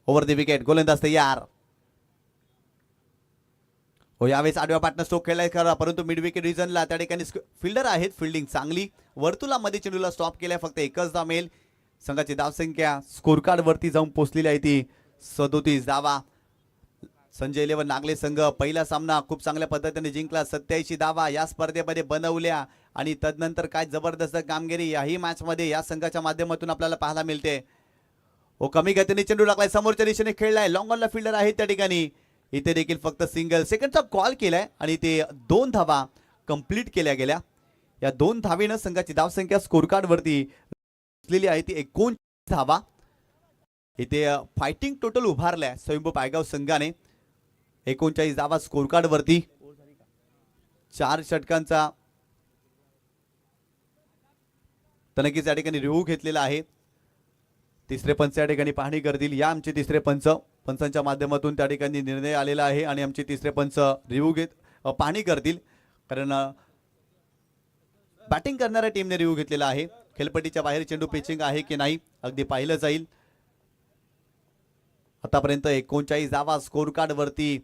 ओव्हर द विकेट गोलंदाज तयार. हो यावेळेस आडव्या पाटनं स्ट्रोक खेळलाय खरा, परंतु मिड विकेट रिजनला त्या ठिकाणी फिल्डर आहेत. फिल्डिंग चांगली वर्तुळामध्ये चेंडूला स्टॉप केलाय. फक्त एकच धाव मिळेल. संघाची धावसंख्या स्कोर कार्ड वरती जाऊन पोहोचलेली आहे ती 37 धावा. संजय 11 नागले संघ पहिला सामना खूप चांगल्या पद्धतीने जिंकला. 87 धावा या स्पर्धेमध्ये बनवल्या आणि तदनंतर काय जबरदस्त कामगिरी याही मॅच मध्ये या संघाच्या माध्यमातून आपल्याला पाहायला मिळते. हो कमी गतीने चेंडू लागलाय, समोरच्या दिशेने खेळलाय. लॉंग ऑनला फिल्डर आहे त्या ठिकाणी. इथे देखील फक्त सिंगल सेकंडचा कॉल केलाय आणि ते 2 धावा कंप्लीट केल्या गेल्या. या 2 धावेनं संघाची धावसंख्या स्कोर कार्ड वरती असलेली आहे ती 39 धावा. इथे फायटिंग टोटल उभारलाय स्वयंभू पायगाव संघाने. 39 धावा स्कोर कार्ड वरती. 4 षटकांचा तनकीच या ठिकाणी रिव्ह्यू घेतलेला आहे. तिसरे पंच या ठिकाणी पाहणी करतील. या आमचे तिसरे पंचांच्या माध्यमातून त्या ठिकाणी निर्णय आलेला आहे आणि आमचे तिसरे पंच रिव्ह्यू पाहणी करतील, कारण बॅटिंग करणाऱ्या टीमने रिव्ह्यू घेतलेला आहे. खेळपट्टीच्या बाहेर चेंडू पिचिंग आहे की नाही अगदी पाहिलं जाईल. आतापर्यंत 39 धावा स्कोर कार्ड वरती.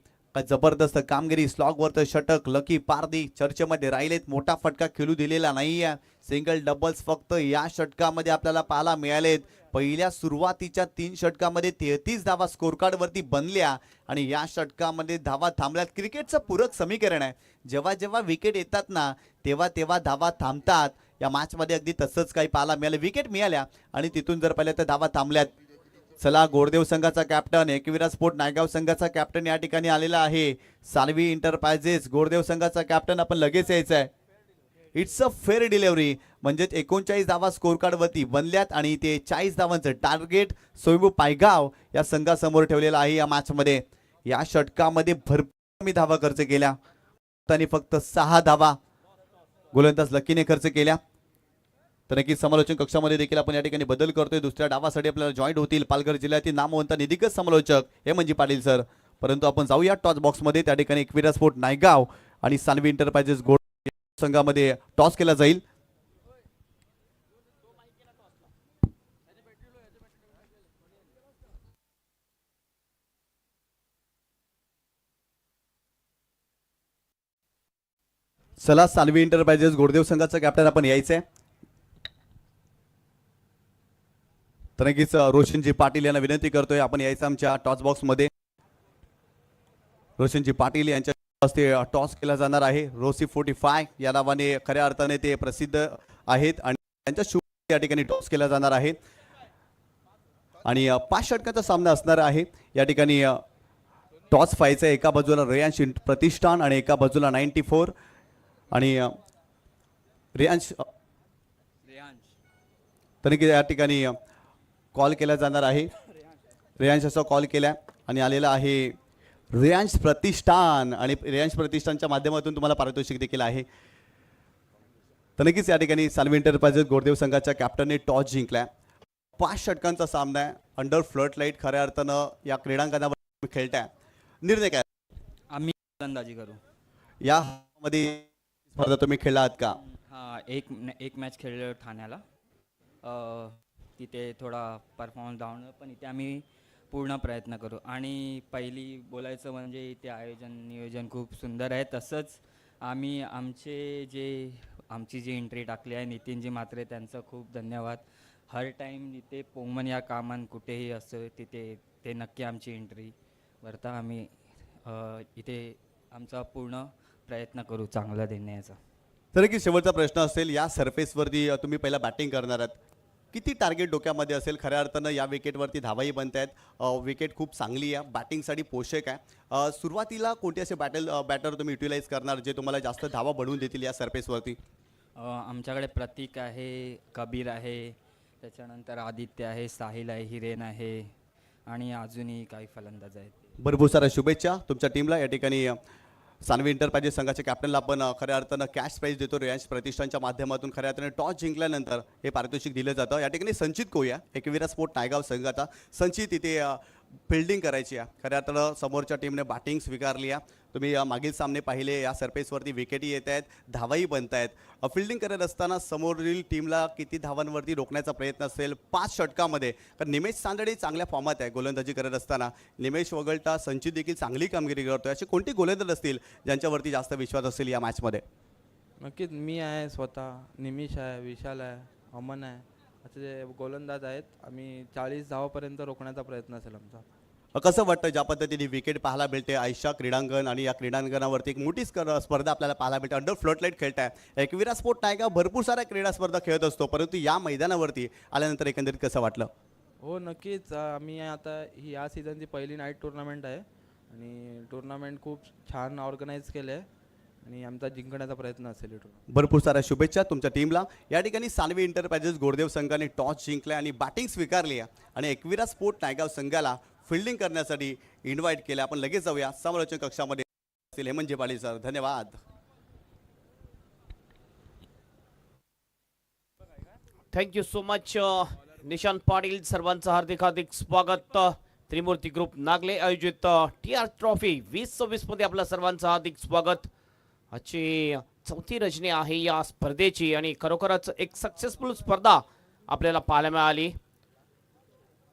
जबरदस्त कामगिरी. स्लॉग वरचं षटक लकी पारदी चर्चेमध्ये राहिलेत. मोठा फटका खेळू दिलेला नाहीये. सिंगल डबल्स फक्त या षटकामध्ये आपल्याला पाहायला मिळालेत. पहिल्या सुरुवातीच्या 3 षटकामध्ये 33 धावा स्कोर कार्ड वरती बनल्या आणि या षटकामध्ये धावा थांबल्यात. क्रिकेटचं पूरक समीकरण आहे. जेव्हा जेव्हा विकेट येतात ना तेव्हा तेव्हा धावा थांबतात. या मॅच मध्ये अगदी तसंच काही पाहायला मिळालं. विकेट मिळाल्या आणि तिथून जर पाहिलं तर धावा थांबल्यात. चला गोरदेव संघाचा कॅप्टन एकविरा स्पोर्ट नायगाव संघाचा कॅप्टन या ठिकाणी आलेला आहे. सानवी इंटरप्राइजेस गोरदेव संघाचा कॅप्टन आपण लगेच यायचं आहे. It's a fair delivery. म्हणजेच 39 धावा स्कोर कार्ड वरती बनल्यात आणि ते 40 धावांचं टार्गेट स्वयंभू पायगाव या संघासमोर ठेवलेलं आहे. या मॅच मध्ये या षटकामध्ये भरपूर कमी धावा खर्च केल्या. त्यांनी फक्त 6 धावा गोलंदाज लकीने खर्च केल्या. तर नक्कीच समालोचन कक्षामध्ये देखील आपण या ठिकाणी बदल करतोय. दुसऱ्या डावासाठी आपल्याला जॉईंट होतील पालघर जिल्ह्यातील नामवंत निधिगत समालोचक हे म्हणजे पाटील सर. परंतु आपण जाऊया टॉस बॉक्स मध्ये. त्या ठिकाणी एकविरा स्पोर्ट नायगाव आणि सानवी इंटरप्राइजेस गोड संघामध्ये टॉस केला जाईल. चला सानवी इंटरप्राइजेस गोरदेव संघाचा कॅप्टन आपण यायचंय. तर नक्कीच रोशनजी पाटील यांना विनंती करतोय आपण यायचं आमच्या टॉस बॉक्स मध्ये. रोशनजी पाटील यांच्या हस्ते टॉस केला जाणार आहे. रोसी 45 या नावाने खऱ्या अर्थाने ते प्रसिद्ध आहेत आणि त्यांच्या शुभ या ठिकाणी टॉस केला जाणार आहे आणि 5 षटकांचा सामना असणार आहे. या ठिकाणी टॉस व्हायचा एका बाजूला रेयांश प्रतिष्ठान आणि एका बाजूला 94 आणि रेयांश तर या ठिकाणी कॉल केला जाणार आहे. रेयांश असा कॉल केला आणि आलेला आहे रेयांश प्रतिष्ठान आणि रेयांश प्रतिष्ठानच्या माध्यमातून तुम्हाला पारितोषिक देखील आहे. तर नक्कीच या ठिकाणी सानवी इंटरप्राइजेस गोरदेव संघाच्या कॅप्टनने टॉस जिंकलाय. 5 षटकांचा सामना आहे. अंडर फ्लड लाईट खऱ्या अर्थानं या क्रीडांगणावर खेळताय. निर्णय काय आम्ही फलंदाजी करू. या मध्ये स्पर्धा तुम्ही खेळला आहात का? हां एक मॅच खेळलो ठाण्याला. तिथे थोडा परफॉर्मन्स डाऊन पण इथे आम्ही पूर्ण प्रयत्न करू. आणि पहिली बोलायचं म्हणजे इथे आयोजन नियोजन खूप सुंदर आहे. तसंच आम्ही आमची जी एंट्री टाकली आहे नितीनजी म्हात्रे त्यांचं खूप धन्यवाद. हर टाईम इथे पोंगमन या कामान कुठेही असं तिथे ते नक्की आमची एंट्री वरता आम्ही इथे आमचा पूर्ण प्रयत्न करू चांगला देण्याचा. तर की शेवटचा प्रश्न असेल, या सरफेसवरती तुम्ही पहिला बॅटिंग करणार आहात. किती टार्गेट डोक्यामध्ये असेल? खऱ्या अर्थानं या विकेटवरती धावाही बनत आहेत, विकेट खूप चांगली आहे, बॅटिंगसाठी पोषक आहे. सुरुवातीला कोणते असे बॅटर तुम्ही युटिलाइज करणार जे तुम्हाला जास्त धावा बनवून देतील या सरफेसवरती? आमच्याकडे प्रतीक आहे, कबीर आहे, त्याच्यानंतर आदित्य आहे, साहिल आहे, हिरेन आहे आणि अजूनही काही फलंदाज आहेत. भरपूर साऱ्या शुभेच्छा तुमच्या टीमला. या ठिकाणी सानवी इंटरप्राइजेस संघाच्या कॅप्टनला आपण खऱ्या अर्थानं कॅश प्राईज देतो रिलायन्स प्रतिष्ठानच्या माध्यमातून. खऱ्या अर्थाने टॉस जिंकल्यानंतर हे पारितोषिक दिलं जातं. या ठिकाणी संचित कोया एकविरा स्पोर्ट नायगाव संघाचा संचित इथे फिल्डिंग करायची आहे. खऱ्या अर्थानं समोरच्या टीमने बॅटिंग स्वीकारली आहे. तुम्ही मागील सामने पाहिले, या सरफेसवरती विकेटही येत आहेत, धावाही बनत आहेत. फिल्डिंग करत असताना समोरील टीमला किती धावांवरती रोखण्याचा प्रयत्न असेल 5 षटकामध्ये? कारण निमेश सांदडे चांगल्या फॉर्मात आहे गोलंदाजी करत असताना. निमेश वगळता संचित देखील चांगली कामगिरी करतोय. असे कोणते गोलंदाज असतील ज्यांच्यावरती जास्त विश्वास असेल या मॅचमध्ये? नक्कीच मी आहे, स्वतः निमिष आहे, विशाल आहे, अमन आहे, असे जे गोलंदाज आहेत. आम्ही 40 धावापर्यंत रोखण्याचा प्रयत्न असेल आमचा. कसं वाटतं ज्या पद्धतीने विकेट पाहायला मिळते आयशा क्रीडांगण, आणि या क्रीडांगणावरती एक मोठी स्पर्धा आपल्याला पाहायला मिळते. अंडर फ्लडलाईट खेळताय. एकविरा स्पोर्ट नायगाव भरपूर साऱ्या क्रीडा स्पर्धा खेळत असतो, परंतु या मैदानावरती आल्यानंतर एकंदरीत कसं वाटलं? हो नक्कीच. आम्ही आता ही या सीझनची पहिली नाईट टुर्नामेंट आहे आणि टुर्नामेंट खूप छान ऑर्गनाईज केलं आहे आणि आमचा जिंकण्याचा प्रयत्न असेल. भरपूर साऱ्या शुभेच्छा तुमच्या टीमला. या ठिकाणी सानवी इंटरप्राइजेस गोरदेव संघाने टॉस जिंकले आणि बॅटिंग स्वीकारली आहे आणि एकविरा स्पोर्ट नायगाव संघाला फिल्डिंग करण्यासाठी इन्व्हाइट केलं. आपण लगेच जाऊया समालोचन कक्षामध्ये. हेमंत जेपाली सर, धन्यवाद. Thank you so much Nishant Patil. सर्वांचं हार्दिक हार्दिक स्वागत. त्रिमूर्ती ग्रुप नागले आयोजित TR ट्रॉफी 2026 मध्ये आपल्या सर्वांचं हार्दिक स्वागत. आजची चौथी रजनी आहे या स्पर्धेची आणि खरोखरच एक सक्सेसफुल स्पर्धा आपल्याला पाहायला मिळाली.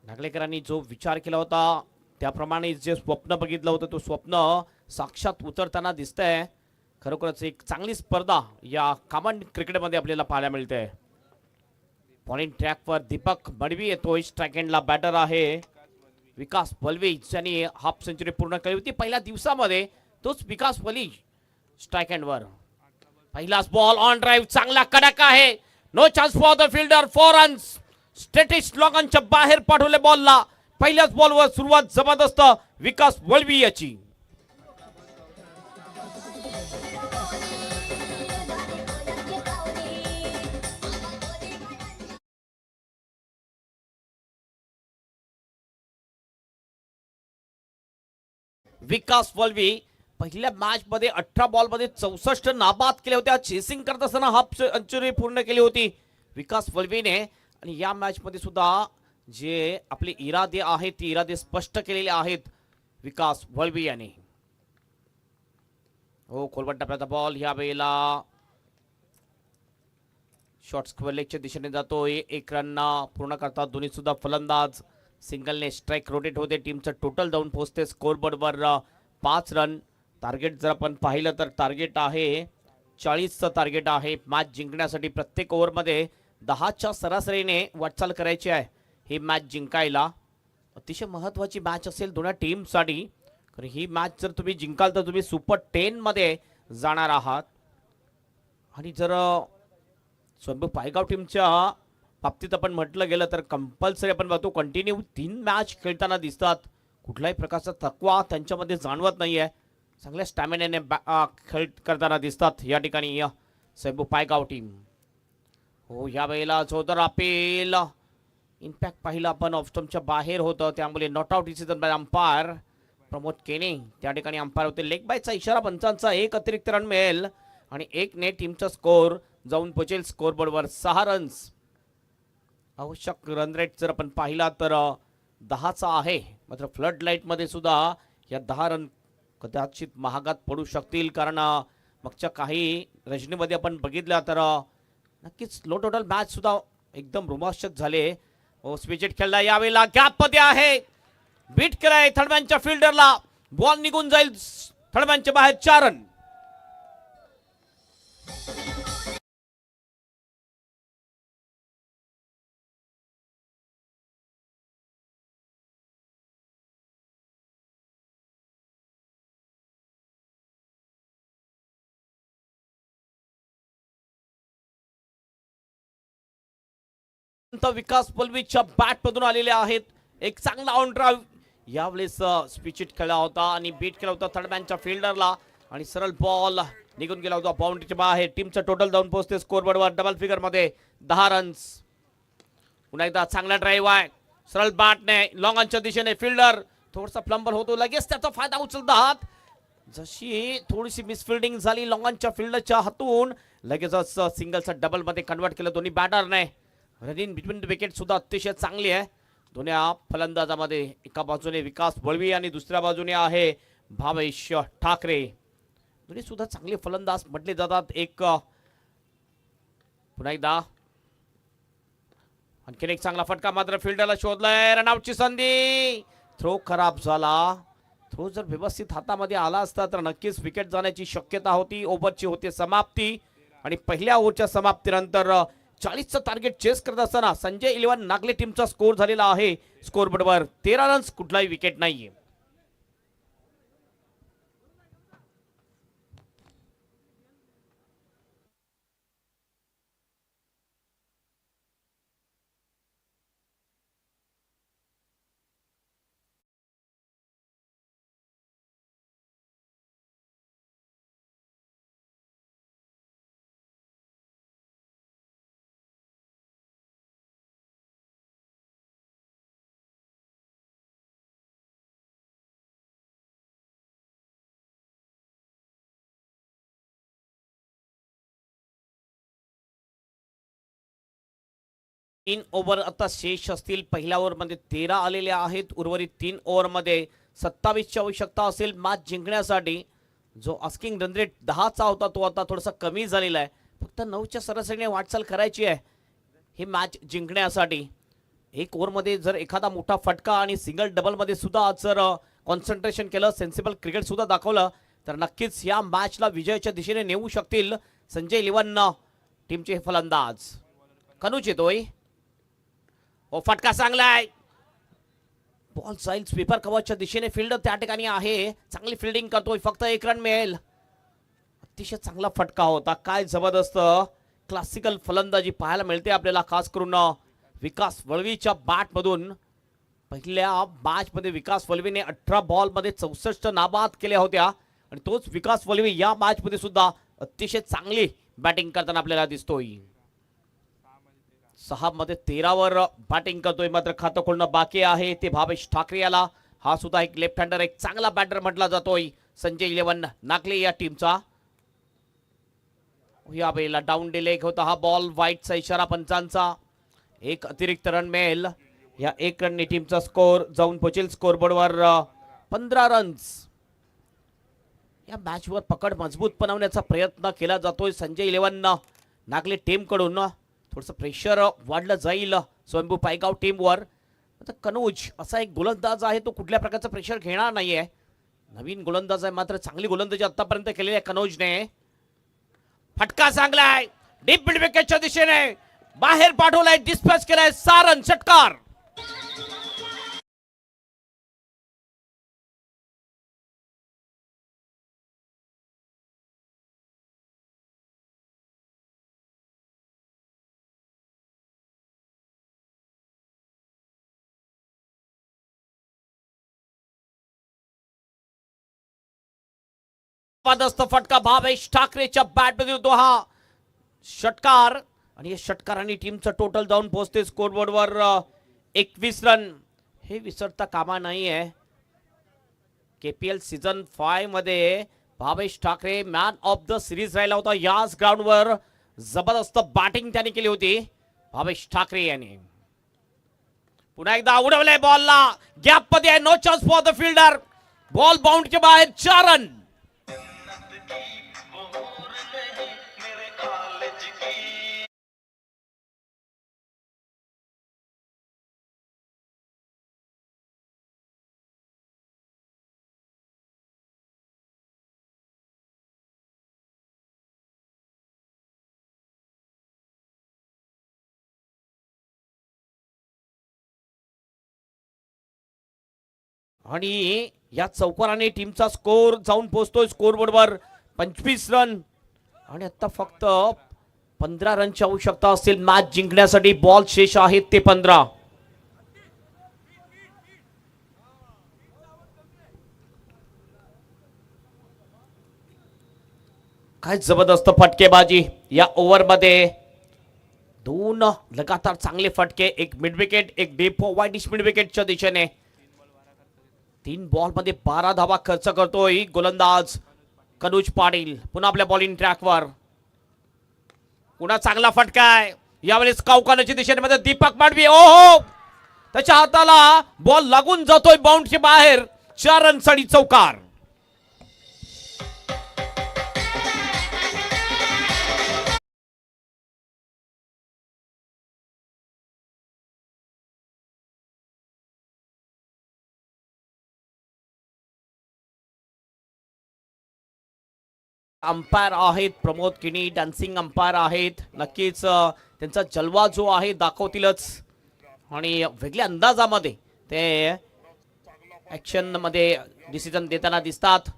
नागलेकरांनी जो विचार केला होता त्याप्रमाणे जे स्वप्न बघितलं होतं तो स्वप्न साक्षात उतरताना दिसतंय. खरोखरच एक चांगली स्पर्धा या कॉमन क्रिकेटमध्ये आपल्याला पाहायला मिळते. बॉलिंग ट्रॅकवर दीपक मडवी येतोय. स्ट्राईक एंडला बॅटर आहे विकास वल्वी, ज्यांनी हाफ सेंचुरी पूर्ण केली होती पहिल्या दिवसामध्ये. तोच विकास वल्वी स्ट्राईक एंडवर. पहिलाच बॉल ऑन ड्राईव्ह, चांगला कडक आहे. No chance for the fielder, 4 runs. स्टेटिस्ट लॉगांच्या बाहेर पाठवले बॉलला. पहिल्याच बॉलवर सुरुवात जबरदस्त विकास वल्वी याची. विकास वल्वी पहिल्या मॅच मध्ये 18 बॉल मध्ये 64 नाबाद केले होते. चेसिंग करत असताना हाफ सेंचुरी पूर्ण केली होती विकास वल्वीने. आणि या मॅच मध्ये सुद्धा जे आपले इरादे आहेत ते इरादे स्पष्ट केलेले आहेत विकास वल्वी याने. हो, खोलवट टप्प्याचा बॉल ह्या वेळेला शॉर्ट स्क्वेअर लेगच्या दिशेने जातोय. 1 रन पूर्ण करतात दोन्ही सुद्धा फलंदाज. सिंगलने स्ट्राईक रोटेट होते. टीमचं टोटल जाऊन पोहोचते स्कोरबोर्डवर 5 रन. टार्गेट जर आपण पाहिलं तर टार्गेट आहे 40चं टार्गेट आहे. मॅच जिंकण्यासाठी प्रत्येक ओव्हरमध्ये 10च्या सरासरीने वाटचाल करायची आहे ही मॅच जिंकायला. अतिशय महत्त्वाची मॅच असेल दोन्ही टीमसाठी. कारण ही मॅच जर तुम्ही जिंकाल तर तुम्ही सुपर 10 मध्ये जाणार आहात. आणि जर स्वयंभू पायगाव टीमच्या बाबतीत आपण म्हटलं गेलं तर कंपल्सरी आपण बघतो कंटिन्यू 3 मॅच खेळताना दिसतात. कुठल्याही प्रकारचा थकवा त्यांच्यामध्ये जाणवत नाहीये. चांगल्या स्टॅमिनाने खेळ करताना दिसतात या ठिकाणी स्वयंभू पायगाव टीम. हो, या वेळेला जोरदार अपील. इम्पॅक्ट पाहिला आपण ऑफ स्टंपच्या बाहेर होतं, त्यामुळे not out decision bye umpire Pramod केने. त्या ठिकाणी अंपायर होते. लेग बायचा इशारा पंचांचा. 1 अतिरिक्त रन मिळेल आणि 1 ने टीमचा स्कोर जाऊन पोहोचेल स्कोरबोर्डवर 6 रन्स. आवश्यक रन रेट जर आपण पाहिला तर 10चा आहे. मात्र फ्लड लाईटमध्ये सुद्धा या 10 रन कदाचित महागात पडू शकतील. कारण मागच्या काही रजनीमध्ये आपण बघितल्या तर नक्कीच लो टोटल मॅच सुद्धा एकदम रोमांचक झाले. स्विचेट खेळला यावेळेला गॅपमध्ये आहे. बीट केलाय थर्डमॅनच्या फिल्डरला. बॉल निघून जाईल थर्डमॅनच्या बाहेर. 4 रन. विकास पलवीच्या बॅट मधून आलेले आहेत. एक चांगला ऑन ड्राईव्ह यावेळेस स्पिच हिट खेळला होता आणि बीट केला होता थर्ड मॅनच्या फिल्डरला आणि सरळ बॉल निघून गेला होता बाउंड्रीच्या बाहेर. टीमचं टोटल जाऊन पोहोचते स्कोरबोर्डवर डबल फिगर मध्ये 10 रन्स. पुन्हा एकदा चांगला ड्राईव्ह आहे सरळ बॅटने लॉंग ऑनच्या दिशेने. फिल्डर थोडासा फ्लंबल होतो लगेच त्याचा फायदा उचलतात. जशी थोडीशी मिसफिल्डिंग झाली लॉंग ऑनच्या फिल्डरच्या हातून लगेचच सिंगलचा डबल मध्ये कन्वर्ट केलं दोन्ही बॅटरने. रनिंग बिटवीन द विकेट सुद्धा अतिशय चांगली आहे दोन्ही फलंदाजामध्ये. एका बाजूने विकास बळवी आणि दुसऱ्या बाजूने आहे भावेश ठाकरे. दोन्ही सुद्धा चांगले फलंदाज म्हटले जातात. एक पुन्हा एकदा आणखीन एक चांगला फटका मात्र फिल्डरला शोधलाय. रनआउटची संधी. थ्रो खराब झाला. थ्रो जर व्यवस्थित हातामध्ये आला असता तर नक्कीच विकेट जाण्याची शक्यता होती. ओव्हरची होते समाप्ती आणि पहिल्या ओव्हरच्या समाप्तीनंतर 40चं टार्गेट चेस करत असताना संजय 11 नागले टीमचा स्कोर झालेला आहे स्कोरबोर्डवर 13 रन्स. कुठलाही विकेट नाहीये. तीन ओव्हर आता शेष असतील. पहिल्या ओव्हरमध्ये 13 आलेले आहेत. उर्वरित 3 ओव्हरमध्ये 27ची आवश्यकता असेल मॅच जिंकण्यासाठी. जो आस्किंग रन रेट 10चा होता तो आता थोडासा कमी झालेला आहे. फक्त 9च्या सरासरीने वाटचाल करायची आहे ही मॅच जिंकण्यासाठी. एक ओव्हरमध्ये जर एखादा मोठा फटका आणि सिंगल डबलमध्ये सुद्धा जर कॉन्सन्ट्रेशन केलं सेन्सिबल क्रिकेट सुद्धा दाखवलं तर नक्कीच या मॅचला विजयाच्या दिशेने नेऊ शकतील संजय 11 टीमचे फलंदाज. कनूज येतोय. ओ फटका चांगला आहे. बॉल जाईल स्वीपर कव्हरच्या दिशेने. फिल्डर त्या ठिकाणी आहे. चांगली फिल्डिंग करतोय. फक्त 1 रन मिळेल. अतिशय चांगला फटका होता. काय जबरदस्त क्लासिकल फलंदाजी पाहायला मिळते आपल्याला खास करून विकास वळवीच्या बॅट मधून. पहिल्या मॅच मध्ये विकास वळवीने 18 बॉल मध्ये 64 नाबाद केल्या होत्या आणि तोच विकास वळवी या मॅच मध्ये सुद्धा अतिशय चांगली बॅटिंग करताना आपल्याला दिसतोय. 6 मध्ये 13 वर बॅटिंग करतोय. मात्र खातं खोलणं बाकी आहे ते भावेश ठाकरे याला. हा सुद्धा एक लेफ्ट हँडर एक चांगला बॅटर म्हटला जातोय संजय 11 नागले या टीमचा. या वेळेला डाऊन डिले होता हा बॉल. वाईटचा इशारा पंचांचा. एक अतिरिक्त रन मिळेल. या 1 रनने टीमचा स्कोर जाऊन पोहोचेल स्कोरबोर्डवर 15 रन्स. या मॅचवर पकड मजबूत बनवण्याचा प्रयत्न केला जातोय संजय 11 नागले टीम कडून. थोडंसं प्रेशर वाढलं जाईल स्वयंभू पायगाव टीमवर. आता कनूज असा एक गोलंदाज आहे तो कुठल्या प्रकारचं प्रेशर घेणार नाहीये. नवीन गोलंदाज आहे मात्र चांगली गोलंदाजी आतापर्यंत केलेली आहे कनोजने. फटका चांगला आहे. डीप मिड विकेटच्या दिशेने बाहेर पाठवलाय. डिस्पॅच केलाय. 6 रन षटकार. फटका भावेश ठाकरेच्या बॅट मध्ये होतो हा षटकार आणि या षटकाराने टीमचं टोटल जाऊन पोहोचते स्कोरबोर्डवर 21 रन. हे विसरता कामा नाहीये. KPL सीझन 5 मध्ये Bhavesh Thackeray man of the series राहिला होता. याच ग्राउंडवर जबरदस्त बॅटिंग त्याने केली होती भावेश ठाकरे याने. पुन्हा एकदा उडवलंय बॉलला. गॅप मध्ये आहे. No chance for the fielder. Ball बाउंडच्या बाहेर. 4 रन. आणि या चौकाराने टीमचा स्कोर जाऊन पोहोचतोय स्कोरबोर्डवर 25 रन. आणि आता फक्त 15 रनची आवश्यकता असेल मॅच जिंकण्यासाठी. बॉल शेष आहेत ते 15. काय जबरदस्त फटकेबाजी या ओव्हरमध्ये. 2 लगातार चांगले फटके, एक मिड विकेट, एक डीप वाईडिश मिड विकेटच्या दिशेने. 3 बॉल मध्ये 12 धावा खर्च करतोय गोलंदाज कनुज पाटील. पुन्हा आपल्या बॉलिंग ट्रॅकवर. पुन्हा चांगला फटका आहे यावेळेस कावकानाच्या दिशेने दीपक माडवी. ओहो, त्याच्या हाताला बॉल लागून जातोय बाउंड्री बाहेर. 4 रनसाठी चौकार. अंपायर आहेत प्रमोद किणी, डान्सिंग अंपायर आहेत. नक्कीच त्यांचा जलवा जो आहे दाखवतीलच आणि वेगळ्या अंदाजामध्ये ते ऍक्शन मध्ये डिसिजन देताना दिसतात.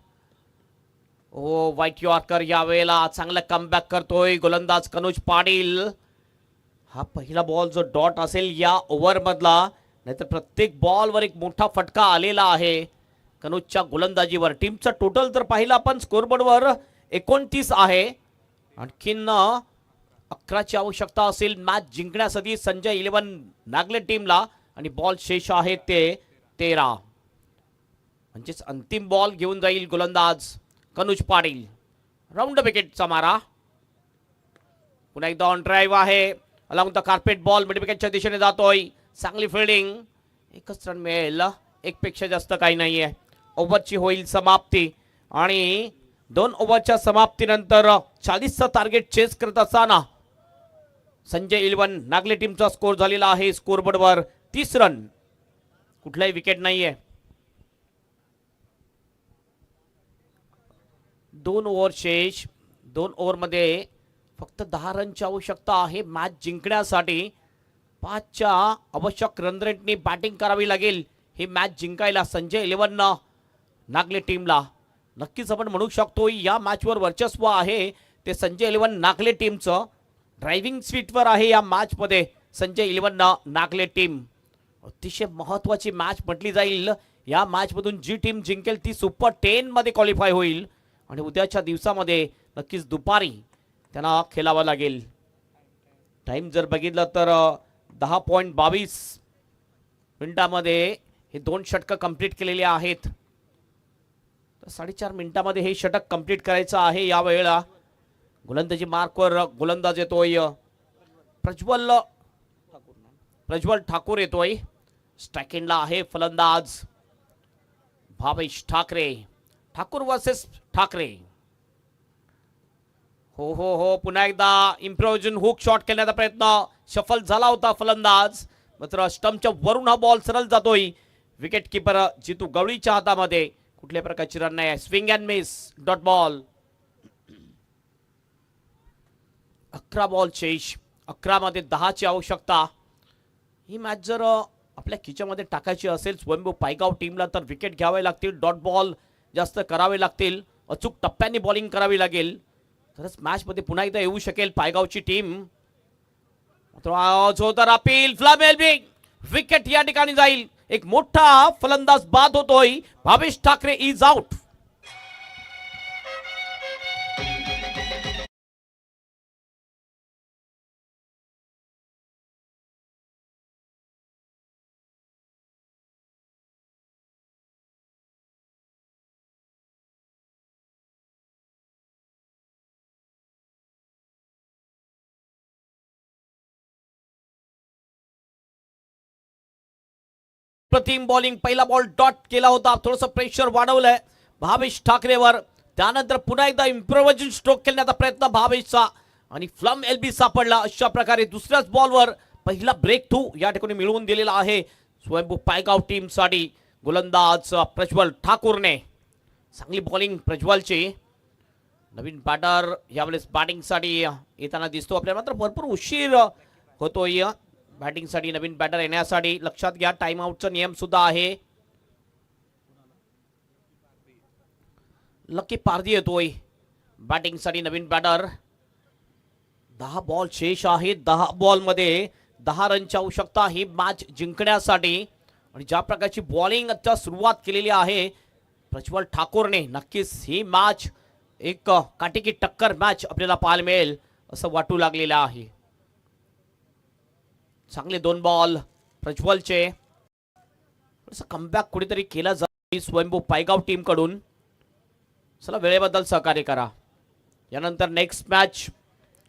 ओ व्हाईट यॉर्कर यावेळेला चांगला कमबॅक करतोय गोलंदाज कनुज पाटील. हा पहिला बॉल जो डॉट असेल या ओव्हर मधला, नाहीतर प्रत्येक बॉलवर एक मोठा फटका आलेला आहे कनुजच्या गोलंदाजीवर. टीमचा टोटल जर पाहिला आपण स्कोरबोर्डवर 29 आहे. आणखीन 11ची आवश्यकता असेल मॅच जिंकण्यासाठी संजय 11 नागले टीमला. आणि बॉल शेष आहेत ते 13. म्हणजेच अंतिम बॉल घेऊन जाईल गोलंदाज कनुज पाटील. राऊंड विकेटचा मारा. पुन्हा एकदा ऑन ड्राईव्ह आहे. Along the carpet ball mid विकेटच्या दिशेने जातोय. चांगली फिल्डिंग. 1च रन मिळेल, 1 पेक्षा जास्त काही नाहीये. ओव्हरची होईल समाप्ती आणि 2 ओव्हरच्या समाप्तीनंतर 40चं टार्गेट चेस करत असताना संजय 11 नागले टीमचा स्कोर झालेला आहे स्कोरबोर्डवर 30 रन. कुठलाही विकेट नाहीये. 2 ओव्हर शेष. 2 ओव्हरमध्ये फक्त 10 रनची आवश्यकता आहे मॅच जिंकण्यासाठी. 5च्या आवश्यक रन रेटने बॅटिंग करावी लागेल ही मॅच जिंकायला संजय 11 नागले टीमला. नक्कीच आपण म्हणू शकतो या मॅचवर वर्चस्व आहे ते संजय 11 नागले टीमचं. ड्रायव्हिंग सीटवर आहे या मॅचमध्ये संजय 11 नागले टीम. अतिशय महत्त्वाची मॅच म्हटली जाईल. या मॅचमधून जी टीम जिंकेल ती सुपर 10 मध्ये क्वालिफाय होईल आणि उद्याच्या दिवसामध्ये नक्कीच दुपारी त्यांना खेळावं लागेल. टाइम जर बघितलं तर 10.22 मिनिटामध्ये हे 2 षटकं कंप्लीट केलेले आहेत. 4.5 मिनिटामध्ये हे षटक कंप्लीट करायचं आहे. या वेळेला गोलंदाजी मार्कवर गोलंदाज येतोय प्रज्वल ठाकूर येतोय. स्ट्रायकिंगला आहे फलंदाज भावेश ठाकरे. ठाकूर वर्सेस ठाकरे. हो हो हो, पुन्हा एकदा इम्प्रोव्हिजन हुक शॉट खेळण्याचा प्रयत्न सफल झाला होता फलंदाज. मात्र स्टंपच्या वरून हा बॉल सरळ जातोय. विकेट किपर जितू गवळीच्या हातामध्ये. कुठल्या प्रकारची रन नाही. Swing and miss dot ball. 11 ball शेष. 11 मध्ये 10ची आवश्यकता. ही मॅच जर आपल्या खिच्यामध्ये टाकायची असेल स्वयंभू पायगाव टीमला तर विकेट घ्यावे लागतील. डॉट बॉल जास्त करावे लागतील. अचूक टप्प्यांनी बॉलिंग करावी लागेल तरच मॅच मध्ये पुन्हा एकदा येऊ शकेल पायगावची टीम. जोरदार अपील. फ्लॅम एल्बी विकेट या ठिकाणी जाईल. एक मोठा फलंदाज बाद होतोय. Bhavesh Thackeray is out. Pratim bowling. पहिला बॉल डॉट केला होता. थोडंसं प्रेशर वाढवलंय भावेश ठाकरेवर. त्यानंतर पुन्हा एकदा इम्प्रोव्हिजन स्ट्रोक खेळण्याचा प्रयत्न भावेशचा आणि फ्लम एल्बी सापडला. अशा प्रकारे दुसऱ्याच बॉलवर पहिला ब्रेक थ्रू या ठिकाणी मिळवून दिलेला आहे स्वयंभू पायगाव टीमसाठी गोलंदाज प्रज्वल ठाकूरने. चांगली बॉलिंग प्रज्वलची. नवीन बॅटर यावेळेस बॅटिंगसाठी येताना दिसतो आपल्याला. मात्र भरपूर उशीर होतोय बॅटिंगसाठी नवीन बॅटर येण्यासाठी. लक्षात घ्या टाइम आउटचा नियम सुद्धा आहे. लकी पारधी येतोय बॅटिंगसाठी नवीन बॅटर. 10 बॉल शेष आहेत. 10 बॉल मध्ये 10 रनची आवश्यकता ही मॅच जिंकण्यासाठी. आणि ज्या प्रकारची बॉलिंग आता सुरुवात केलेली आहे प्रज्वल ठाकूरने, नक्कीच ही मॅच एक काटेकी टक्कर मॅच आपल्याला पाहायला मिळेल असं वाटू लागलेलं आहे. चांगले 2 बॉल प्रज्वलचे. असं कमबॅक कुठेतरी केला जाईल स्वयंभू पायगाव टीम कडून. चला वेळेबद्दल सहकार्य करा. यानंतर नेक्स्ट मॅच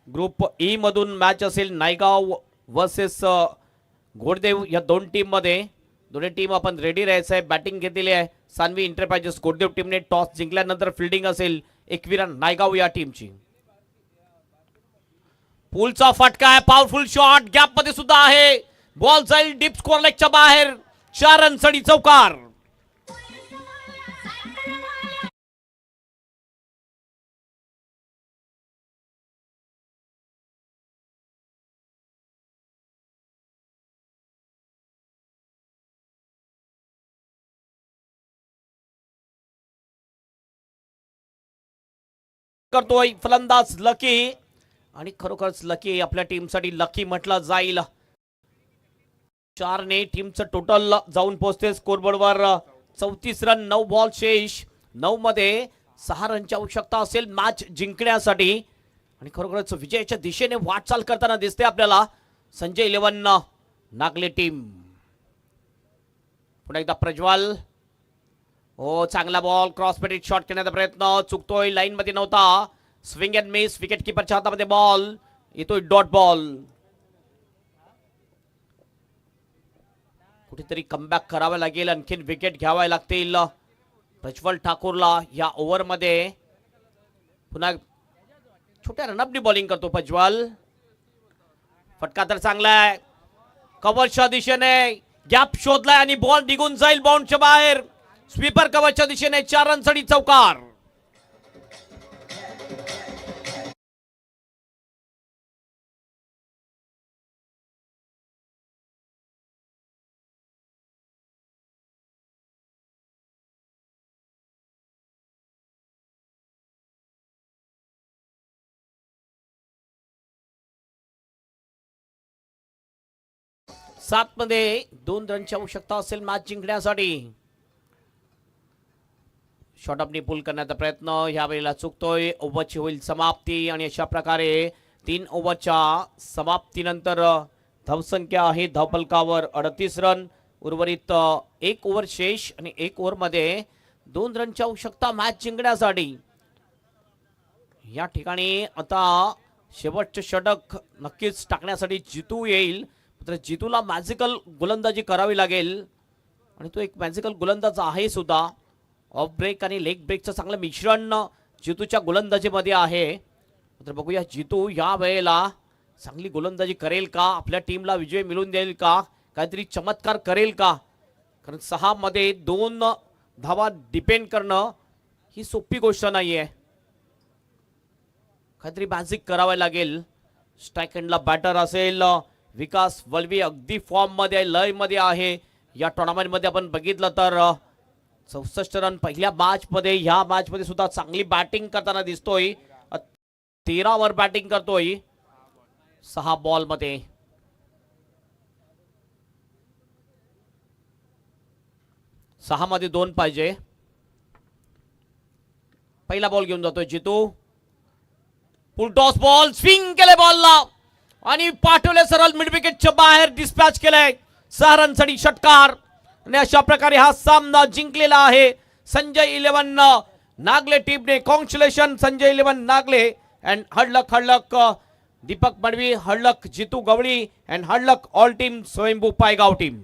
ग्रुप ई मधून मॅच असेल नायगाव वर्सेस घोडदेव या 2 टीम मध्ये. दोन्ही टीम आपण रेडी राहायचं आहे. बॅटिंग घेतलेली आहे सानवी एंटरप्राइजेस घोडदेव टीमने. टॉस जिंकल्यानंतर फिल्डिंग असेल एकविरा नायगाव या टीमची. पुलचा फटका आहे, पॉवरफुल शॉट गॅप मध्ये सुद्धा आहे. बॉल जाईल डीप स्कोर लेगच्या बाहेर. 4 रन साठी चौकार. करतोय फलंदाज लकी. आणि खरोखरच लकी आपल्या टीमसाठी लकी म्हटलं जाईल. 4 ने टीमचं टोटल जाऊन पोहोचते स्कोरबोर्डवर 34 रन. 9 बॉल शेष. 9 मध्ये 6 रनची आवश्यकता असेल मॅच जिंकण्यासाठी. आणि खरोखरच विजयाच्या दिशेने वाटचाल करताना दिसते आपल्याला संजय 11 नागले टीम. पुन्हा एकदा प्रज्वल. हो चांगला बॉल क्रॉस पेटेड शॉट करण्याचा प्रयत्न चुकतोय. लाईन मध्ये नव्हता. Swing and miss. विकेट किपरच्या हातामध्ये बॉल येतोय डॉट बॉल. कुठेतरी कमबॅक करावा लागेल. आणखीन विकेट घ्यावा लागतील प्रज्वल ठाकूरला या ओव्हर मध्ये. पुन्हा छोट्या रनअपनी बॉलिंग करतो प्रज्वल. फटका तर चांगला आहे. कव्हरच्या दिशेने गॅप शोधलाय आणि बॉल निघून जाईल बाउंडच्या बाहेर. स्वीपर कव्हरच्या दिशेने 4 रन साठी चौकार. सात मध्ये 2 रनची आवश्यकता असेल मॅच जिंकण्यासाठी. शॉर्ट अपनी पुल करण्याचा प्रयत्न यावेळेला चुकतोय. ओव्हरची होईल समाप्ती. आणि अशा प्रकारे 3 ओव्हरच्या समाप्तीनंतर धावसंख्या आहे धावफलकावर 38 रन. उर्वरित 1 ओव्हर शेष आणि 1 ओव्हर मध्ये 2 रनची आवश्यकता मॅच जिंकण्यासाठी. या ठिकाणी आता शेवटचे षटक नक्कीच टाकण्यासाठी जितू येईल. तर जितूला मॅजिकल गोलंदाजी करावी लागेल. आणि तो एक मॅजिकल गोलंदाज आहे सुद्धा. ऑफ ब्रेक आणि लेग ब्रेकचं चांगलं मिश्रण जितूच्या गोलंदाजीमध्ये आहे. तर बघूया जितू या वेळेला चांगली गोलंदाजी करेल का. आपल्या टीमला विजय मिळवून देईल का. काहीतरी चमत्कार करेल का. कारण 6 मध्ये 2 धावा डिपेंड करणं ही सोपी गोष्ट नाही आहे. काहीतरी मॅजिक करावं लागेल. स्ट्राईक एंडला बॅटर असेल विकास वल्वी. अगदी फॉर्म मध्ये लय मध्ये आहे. या टुर्नामेंट मध्ये आपण बघितलं तर 64 रन पहिल्या मॅच मध्ये. ह्या मॅच मध्ये सुद्धा चांगली बॅटिंग करताना दिसतोय. 13 वर बॅटिंग करतोय 6 बॉल मध्ये. सहा मध्ये 2 पाहिजे. पहिला बॉल घेऊन जातोय Jitu. Full toss ball. Swing केले बॉलला आणि पाठवले सरळ मिड विकेटच्या बाहेर. डिस्पॅच केलंय. 6 रनसाठी षटकार. आणि अशा प्रकारे हा सामना जिंकलेला आहे संजय 11 नागले टीमने. Congratulation Sanjay 11 Nagle. And hard luck Deepak Madvi, hard luck Jitu Gawali and hard luck all team Swayambhu Paigaon team.